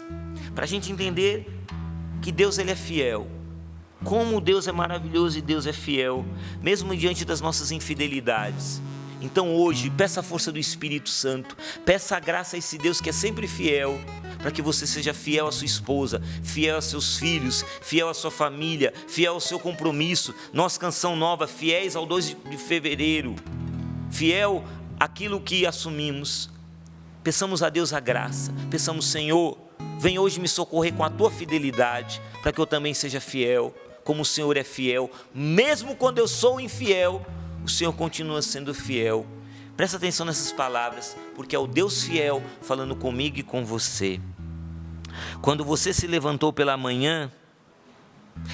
para a gente entender que Deus ele é fiel. Como Deus é maravilhoso e Deus é fiel, mesmo diante das nossas infidelidades. Então hoje, peça a força do Espírito Santo, peça a graça a esse Deus que é sempre fiel, para que você seja fiel à sua esposa, fiel aos seus filhos, fiel à sua família, fiel ao seu compromisso. Nossa canção nova, fiéis ao 2 de fevereiro, fiel àquilo que assumimos. Peçamos a Deus a graça, peçamos, Senhor, vem hoje me socorrer com a tua fidelidade, para que eu também seja fiel, como o Senhor é fiel, mesmo quando eu sou infiel, o Senhor continua sendo fiel. Presta atenção nessas palavras, porque é o Deus fiel falando comigo e com você. Quando você se levantou pela manhã,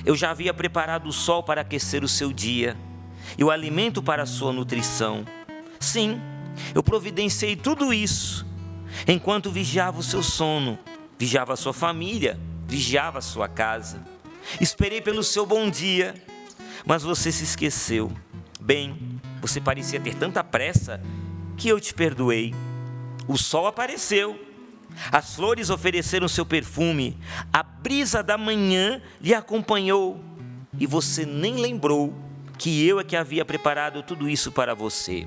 eu já havia preparado o sol para aquecer o seu dia, e o alimento para a sua nutrição. Sim, eu providenciei tudo isso, enquanto vigiava o seu sono, vigiava a sua família, vigiava a sua casa. Esperei pelo seu bom dia, mas você se esqueceu. Bem, você parecia ter tanta pressa que eu te perdoei. O sol apareceu, as flores ofereceram seu perfume, a brisa da manhã lhe acompanhou, e você nem lembrou que eu é que havia preparado tudo isso para você.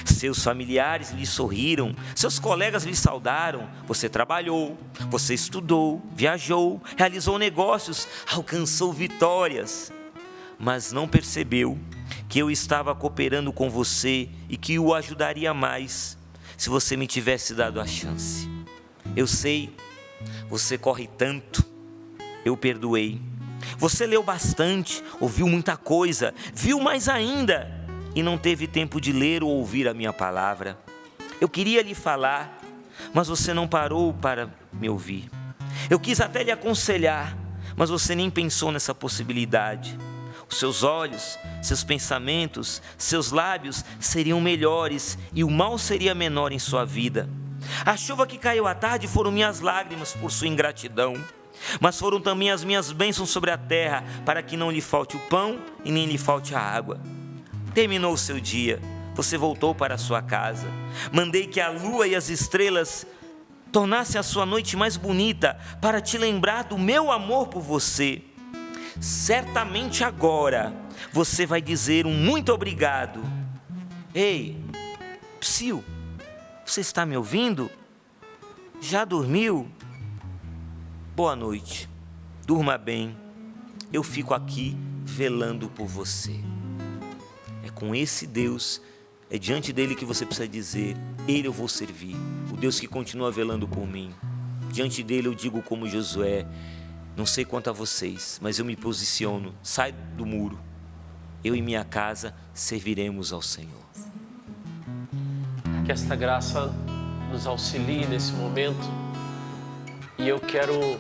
Seus familiares lhe sorriram, seus colegas lhe saudaram, você trabalhou, você estudou, viajou, realizou negócios, alcançou vitórias, mas não percebeu que eu estava cooperando com você e que o ajudaria mais se você me tivesse dado a chance. Eu sei, você corre tanto, eu perdoei. Você leu bastante, ouviu muita coisa, viu mais ainda, e não teve tempo de ler ou ouvir a minha palavra. Eu queria lhe falar, mas você não parou para me ouvir. Eu quis até lhe aconselhar, mas você nem pensou nessa possibilidade. Os seus olhos, seus pensamentos, seus lábios seriam melhores e o mal seria menor em sua vida. A chuva que caiu à tarde foram minhas lágrimas por sua ingratidão, mas foram também as minhas bênçãos sobre a terra, para que não lhe falte o pão e nem lhe falte a água. Terminou o seu dia, você voltou para a sua casa. Mandei que a lua e as estrelas tornassem a sua noite mais bonita, para te lembrar do meu amor por você. Certamente agora você vai dizer um muito obrigado. Ei, Psyu, você está me ouvindo? Já dormiu? Boa noite, durma bem, eu fico aqui velando por você. É com esse Deus, é diante dele que você precisa dizer, ele eu vou servir, o Deus que continua velando por mim. Diante dele eu digo como Josué, não sei quanto a vocês, mas eu me posiciono, sai do muro, eu e minha casa serviremos ao Senhor. Que esta graça nos auxilie nesse momento, e eu quero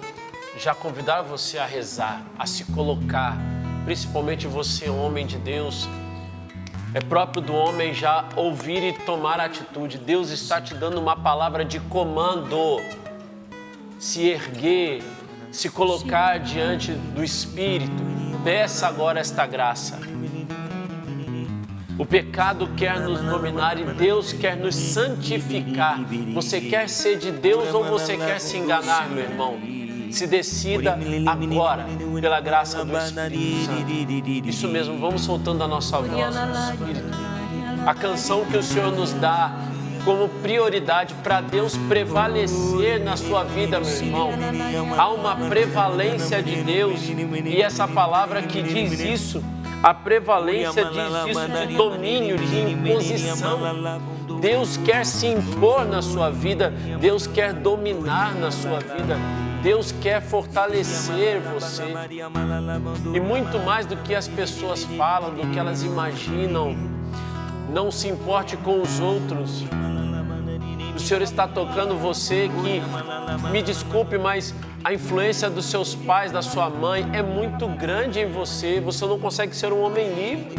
já convidar você a rezar, a se colocar, principalmente você, homem de Deus. É próprio do homem já ouvir e tomar atitude. Deus está te dando uma palavra de comando. Se erguer, se colocar diante do Espírito. Peça agora esta graça. O pecado quer nos dominar e Deus quer nos santificar. Você quer ser de Deus ou você quer se enganar, meu irmão? Se decida agora, pela graça do Espírito Santo. Isso mesmo, vamos soltando a nossa voz no Espírito. A canção que o Senhor nos dá como prioridade para Deus prevalecer na sua vida, meu irmão. Há uma prevalência de Deus e essa palavra que diz isso, a prevalência diz isso de domínio, de imposição. Deus quer se impor na sua vida, Deus quer dominar na sua vida. Deus quer fortalecer você. E muito mais do que as pessoas falam, do que elas imaginam. Não se importe com os outros. O Senhor está tocando você que, me desculpe, mas a influência dos seus pais, da sua mãe, é muito grande em você. Você não consegue ser um homem livre.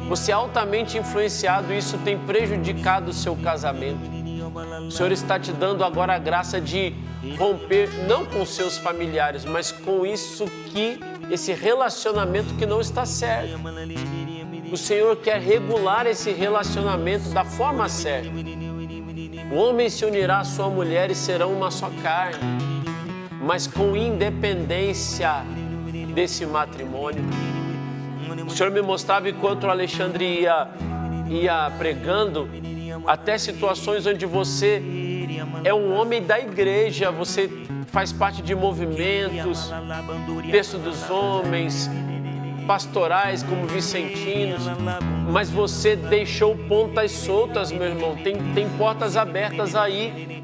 Você é altamente influenciado e isso tem prejudicado o seu casamento. O Senhor está te dando agora a graça de romper, não com seus familiares, mas com isso que, esse relacionamento que não está certo. O Senhor quer regular esse relacionamento da forma certa. O homem se unirá à sua mulher e serão uma só carne, mas com independência desse matrimônio. O Senhor me mostrava enquanto o Alexandre ia pregando, até situações onde você é um homem da igreja, você faz parte de movimentos, berço dos homens, pastorais como vicentinos, mas você deixou pontas soltas, meu irmão, tem portas abertas aí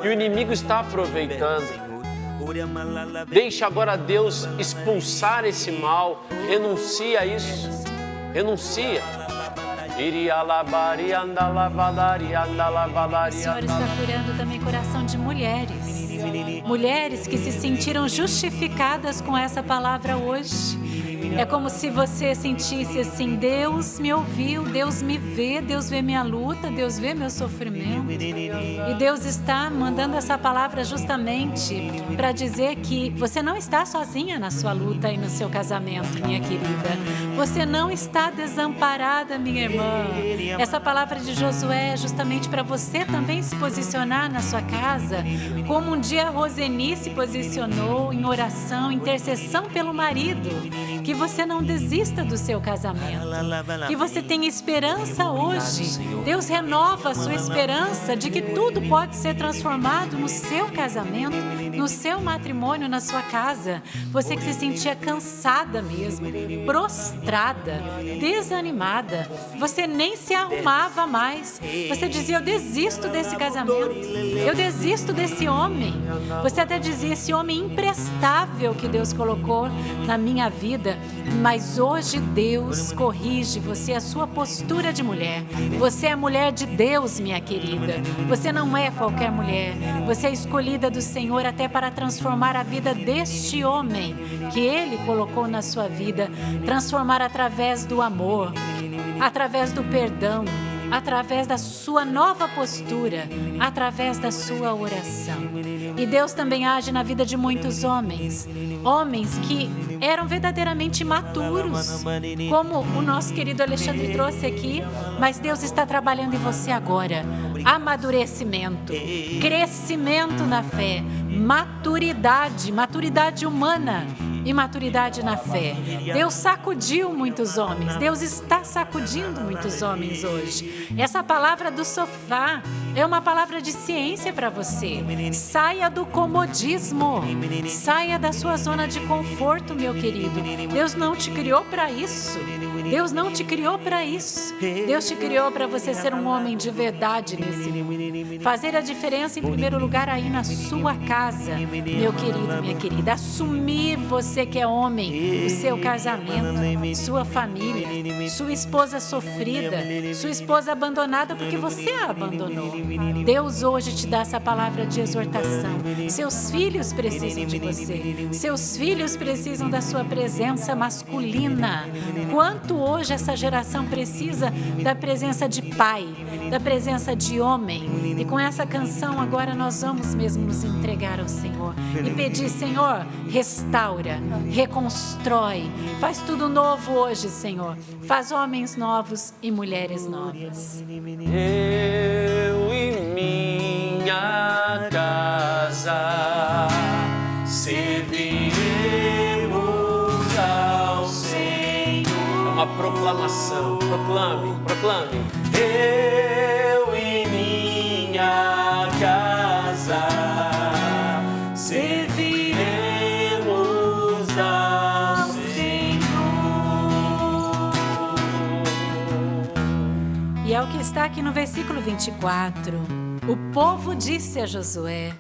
e o inimigo está aproveitando. Deixa agora Deus expulsar esse mal, renuncia a isso, renuncia. O Senhor está curando também coração de mulheres. Mulheres que se sentiram justificadas com essa palavra hoje. É como se você sentisse assim, Deus me ouviu, Deus me vê, Deus vê minha luta, Deus vê meu sofrimento. E Deus está mandando essa palavra justamente para dizer que você não está sozinha na sua luta e no seu casamento, minha querida. Você não está desamparada, minha irmã. Essa palavra de Josué é justamente para você também se posicionar na sua casa, como um dia a Roseni se posicionou em oração, intercessão pelo marido. Que você não desista do seu casamento, que você tenha esperança hoje. Deus renova a sua esperança de que tudo pode ser transformado no seu casamento, no seu matrimônio, na sua casa. Você que se sentia cansada mesmo, prostrada, desanimada, você nem se arrumava mais. Você dizia, eu desisto desse casamento, eu desisto desse homem. Você até dizia, esse homem imprestável que Deus colocou na minha vida. Mas hoje Deus corrige você, a sua postura de mulher. Você é a mulher de Deus, minha querida. Você não é qualquer mulher. Você é escolhida do Senhor até para transformar a vida deste homem que Ele colocou na sua vida. Transformar através do amor, através do perdão, através da sua nova postura, através da sua oração. E Deus também age na vida de muitos homens, homens que eram verdadeiramente imaturos, como o nosso querido Alexandre trouxe aqui, mas Deus está trabalhando em você agora. Amadurecimento, crescimento na fé, maturidade humana e maturidade na fé. Deus sacudiu muitos homens, Deus está sacudindo muitos homens hoje. Essa palavra do sofá é uma palavra de ciência para você. Saia do comodismo, saia da sua zona de conforto, meu querido. Deus não te criou para isso. Deus não te criou para isso. Deus te criou para você ser um homem de verdade nesse mundo. Fazer a diferença em primeiro lugar aí na sua casa, meu querido, minha querida. Assumir você que é homem, o seu casamento, sua família, sua esposa sofrida, sua esposa abandonada porque você a abandonou. Deus hoje te dá essa palavra de exortação. Seus filhos precisam de você. Seus filhos precisam da sua presença masculina. Quanto hoje essa geração precisa da presença de pai, da presença de homem. E com essa canção agora nós vamos mesmo nos entregar ao Senhor e pedir: Senhor, restaura, reconstrói, faz tudo novo hoje, Senhor. Faz homens novos e mulheres novas. Eu e minha casa serviremos ao Senhor. É uma proclamação. Proclame. Eu e minha casa serviremos ao Senhor. E é o que está aqui no versículo 24. O povo disse a Josué: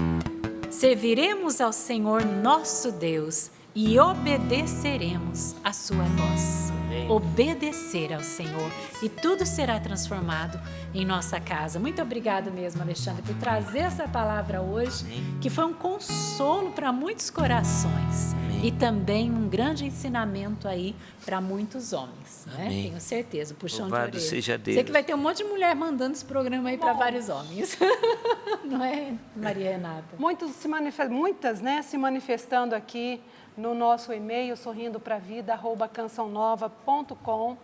serviremos ao Senhor nosso Deus e obedeceremos a sua voz. Obedecer ao Senhor e tudo será transformado em nossa casa. Muito obrigado mesmo, Alexandre, por trazer essa palavra hoje, que foi um consolo para muitos corações. E também um grande ensinamento aí para muitos homens, né? Tenho certeza, puxão de orelha. Louvado seja Deus. Sei que vai ter um monte de mulher mandando esse programa aí para vários homens. Não é, Maria Renata? Muitas, né, se manifestando aqui no nosso e-mail sorrindopravida@cançãonova.com,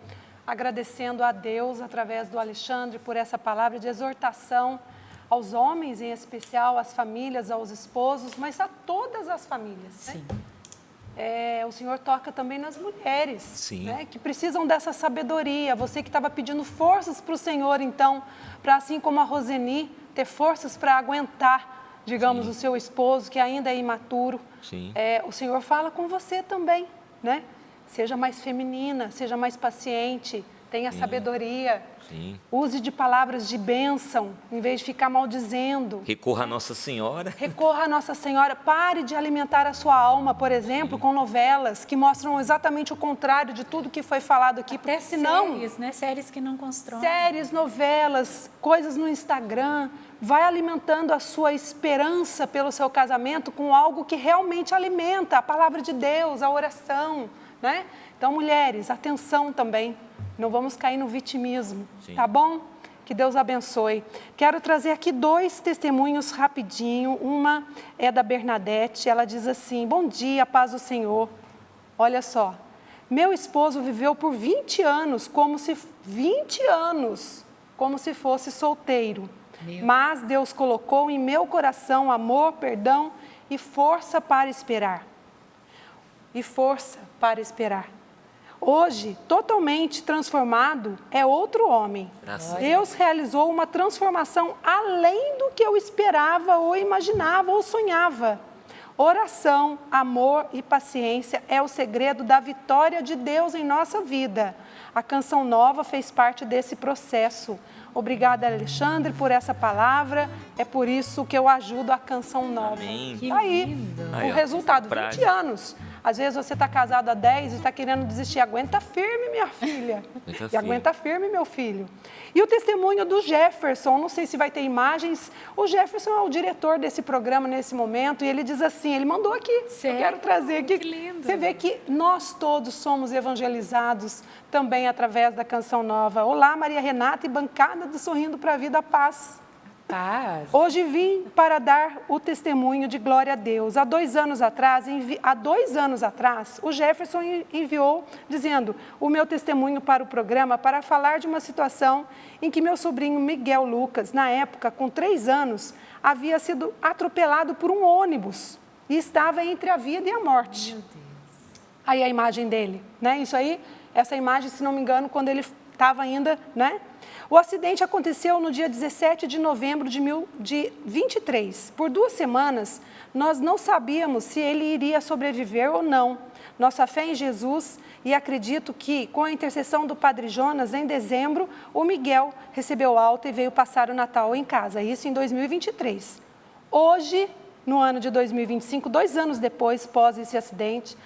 agradecendo a Deus através do Alexandre por essa palavra de exortação aos homens, em especial às famílias, aos esposos, mas a todas as famílias. Sim. Né? O Senhor toca também nas mulheres, Sim. né, que precisam dessa sabedoria. Você que estava pedindo forças para o Senhor, então, para assim como a Roseni, ter forças para aguentar, digamos, Sim. o seu esposo, que ainda é imaturo. Sim. O Senhor fala com você também, né? Seja mais feminina, seja mais paciente, tenha sabedoria. Sim. Use de palavras de bênção, em vez de ficar maldizendo. Recorra a Nossa Senhora. Recorra a Nossa Senhora. Pare de alimentar a sua alma, por exemplo, com novelas que mostram exatamente o contrário de tudo que foi falado aqui. Até Porque senão, séries, né? Séries que não constroem. séries, novelas, coisas no Instagram, vai alimentando a sua esperança pelo seu casamento com algo que realmente alimenta a palavra de Deus, a oração, né? Então, mulheres, atenção também. Não vamos cair no vitimismo, Sim. tá bom? Que Deus abençoe. Quero trazer aqui 2 testemunhos rapidinho. Uma é da Bernadette, ela diz assim: bom dia, paz do Senhor. Olha só, meu esposo viveu por 20 anos, como se fosse solteiro. Mas Deus colocou em meu coração amor, perdão e força para esperar. Hoje, totalmente transformado, é outro homem. Deus realizou uma transformação além do que eu esperava, ou imaginava, ou sonhava. Oração, amor e paciência é o segredo da vitória de Deus em nossa vida. A Canção Nova fez parte desse processo. Obrigada, Alexandre, por essa palavra. É por isso que eu ajudo a Canção Nova. Amém. Que Aí, lindo. o resultado, 20 anos. Às vezes você está casado há 10 e está querendo desistir. Aguenta firme, minha filha. Aguenta firme, meu filho. E o testemunho do Jefferson, não sei se vai ter imagens. O Jefferson é o diretor desse programa nesse momento e ele diz assim, ele mandou aqui. Sério? Eu quero trazer aqui. Que lindo. Você vê que nós todos somos evangelizados também através da Canção Nova. Olá, Maria Renata e bancada do Sorrindo para a Vida, paz. Paz. Hoje vim para dar o testemunho de glória a Deus. Há 2 anos atrás, o Jefferson enviou dizendo o meu testemunho para o programa para falar de uma situação em que meu sobrinho Miguel Lucas, na época, com 3 anos, havia sido atropelado por um ônibus e estava entre a vida e a morte. Meu Deus. Aí a imagem dele, né? Isso aí, essa imagem, se não me engano, quando ele estava ainda, né? O acidente aconteceu no dia 17 de novembro de 2023. Por 2 semanas, nós não sabíamos se ele iria sobreviver ou não. Nossa fé em Jesus, e acredito que, com a intercessão do Padre Jonas, em dezembro, o Miguel recebeu alta e veio passar o Natal em casa. Isso em 2023. Hoje, no ano de 2025, 2 anos depois, pós esse acidente,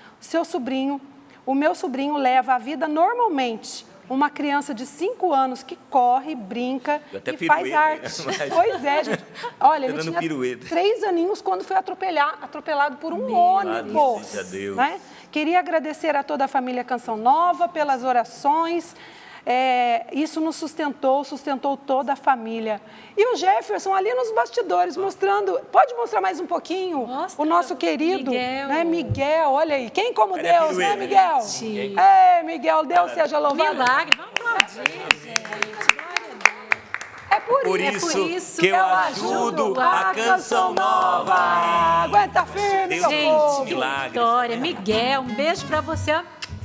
o meu sobrinho leva a vida normalmente. uma criança de 5 anos que corre, brinca até e faz arte. Pois é, gente. Olha, ele tinha 3 aninhos quando foi atropelado por um ônibus. Seja Deus. Né? Queria agradecer a toda a família Canção Nova pelas orações. Isso nos sustentou toda a família. E o Jefferson ali nos bastidores mostrando, pode mostrar mais um pouquinho? Mostra, o nosso querido Miguel. Né, Miguel, olha aí, quem como Cadê Deus, né, Miguel? Sim. Ei, Miguel, Deus seja louvado. Milagre, vamos aplaudir, gente. Glória a Deus. É Por isso que eu ajudo a Canção Nova. Aguenta firme, meu povo. Gente, milagre. Vitória, Miguel, um beijo pra você, ó.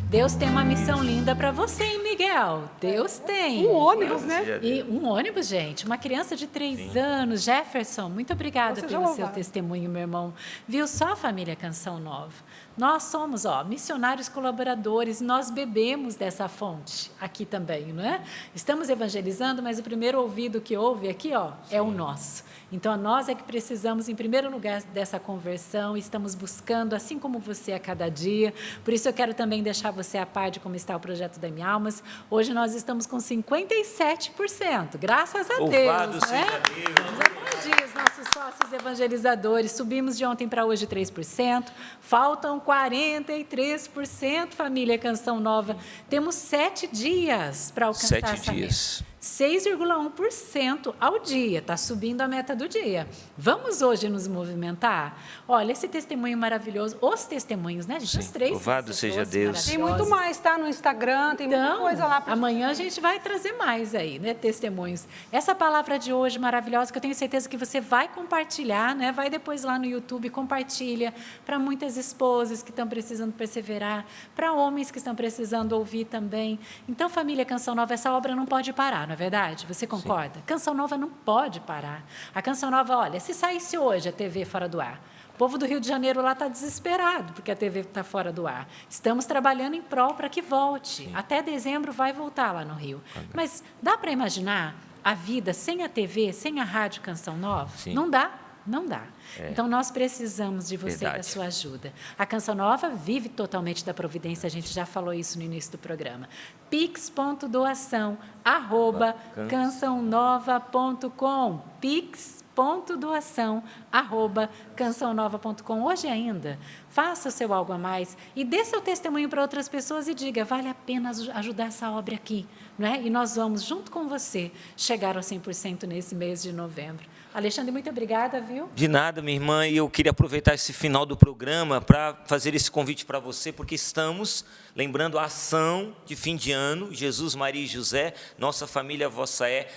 Deus tem uma missão linda para você, hein, Miguel? Deus tem. Um ônibus, né? E um ônibus, gente. Uma criança de 3 anos. Jefferson, muito obrigada Você pelo seu testemunho, meu irmão. Viu só a família Canção Nova? Nós somos, missionários colaboradores. Nós bebemos dessa fonte aqui também, não é? Estamos evangelizando, mas o primeiro ouvido que ouve aqui, é o nosso. Então, nós é que precisamos, em primeiro lugar, dessa conversão. Estamos buscando, assim como você, a cada dia. Por isso, eu quero também deixar você a par de como está o projeto da Minha Almas. Hoje, nós estamos com 57%. Graças a Deus. Louvado seja Deus. Vamos aplaudir os nossos sócios evangelizadores. Subimos de ontem para hoje 3%. Faltam 43%, família Canção Nova. Temos 7 dias para alcançar 7 essa dias. meta. 6,1% ao dia, está subindo a meta do dia. Vamos hoje nos movimentar? Olha, esse testemunho maravilhoso, os testemunhos, né, gente? Os 3. Louvado seja Deus. Tem muito mais, tá? No Instagram, tem muita coisa lá. Amanhã a gente vai trazer mais aí, né, testemunhos. Essa palavra de hoje maravilhosa, que eu tenho certeza que você vai compartilhar, né? Vai depois lá no YouTube, compartilha para muitas esposas que estão precisando perseverar, para homens que estão precisando ouvir também. Então, família Canção Nova, essa obra não pode parar, não é verdade? Você concorda? Sim. Canção Nova não pode parar. A Canção Nova, olha, se saísse hoje a TV fora do ar, o povo do Rio de Janeiro lá está desesperado, porque a TV está fora do ar. Estamos trabalhando em prol para que volte. Sim. Até dezembro vai voltar lá no Rio. Mas dá para imaginar a vida sem a TV, sem a rádio Canção Nova? Sim. Não dá? Não dá. Então, nós precisamos de você e da sua ajuda. A Canção Nova vive totalmente da providência, a gente já falou isso no início do programa. pix.doação@cançãonova.com. pix.doação@cançãonova.com. Hoje ainda, faça o seu algo a mais e dê seu testemunho para outras pessoas e diga, vale a pena ajudar essa obra aqui, não é? E nós vamos, junto com você, chegar ao 100% nesse mês de novembro. Alexandre, muito obrigada, viu? De nada, minha irmã, e eu queria aproveitar esse final do programa para fazer esse convite para você, porque estamos lembrando a ação de fim de ano, Jesus, Maria e José, nossa família vossa é.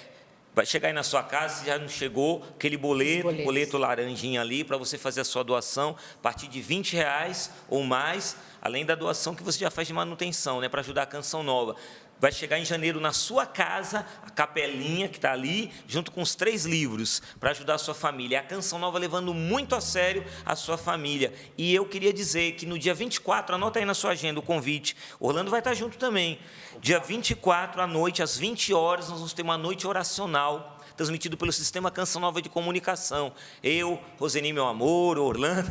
Vai chegar aí na sua casa, se já não chegou, aquele boleto laranjinha ali, para você fazer a sua doação, a partir de R$20 ou mais, além da doação que você já faz de manutenção, né, para ajudar a Canção Nova. Vai chegar em janeiro na sua casa, a capelinha que está ali, junto com os 3 livros, para ajudar a sua família. A Canção Nova levando muito a sério a sua família. E eu queria dizer que no dia 24, anota aí na sua agenda o convite, Orlando vai estar junto também. Dia 24, à noite, às 20 horas, nós vamos ter uma noite oracional, transmitido pelo Sistema Canção Nova de Comunicação. Eu, Roseni, meu amor, Orlando,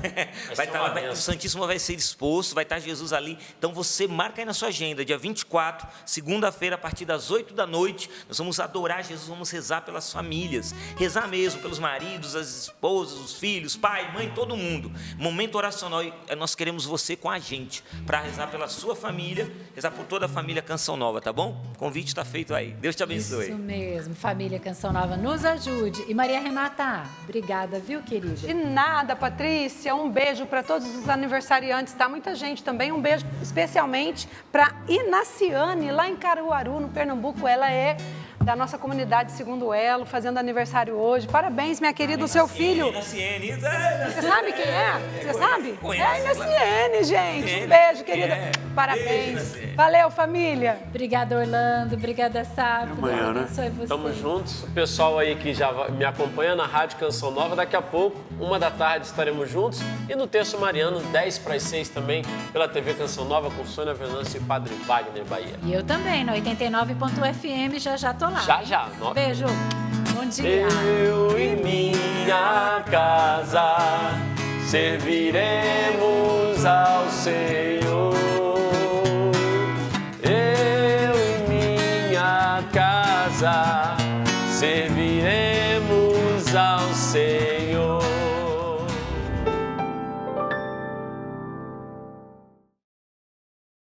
vai estar lá, o Santíssimo vai ser exposto, vai estar Jesus ali. Então, você marca aí na sua agenda, dia 24, segunda-feira, a partir das 8 da noite, nós vamos adorar Jesus, vamos rezar pelas famílias, rezar mesmo pelos maridos, as esposas, os filhos, pai, mãe, todo mundo. Momento oracional, e nós queremos você com a gente, para rezar pela sua família, rezar por toda a família Canção Nova, tá bom? O convite está feito aí. Deus te abençoe. Isso mesmo, família Canção Nova, nos ajude. E Maria Renata, obrigada, viu, querida? De nada, Patrícia. Um beijo para todos os aniversariantes, tá? Muita gente também. Um beijo especialmente para Inaciane, lá em Caruaru, no Pernambuco. Ela é da nossa comunidade Segundo Elo, fazendo aniversário hoje. Parabéns, minha querida, o seu filho. Inaciane. Você sabe quem é? Você sabe? Conheço. É a Inaciane, gente. Um beijo, querida. Parabéns. Beijo, valeu, família. Obrigada, Orlando. Obrigada, Sábio. Amanhã, né? Tamo juntos. O pessoal aí que já me acompanha na Rádio Canção Nova, daqui a pouco, 1h estaremos juntos. E no Terço Mariano, 5:50 também, pela TV Canção Nova, com Sônia Venâncio e Padre Wagner Bahia. E eu também, no 89.fm, já tô lá. Já. Beijo. Bom dia. Eu e minha casa serviremos ao Senhor. Eu e serviremos ao Senhor.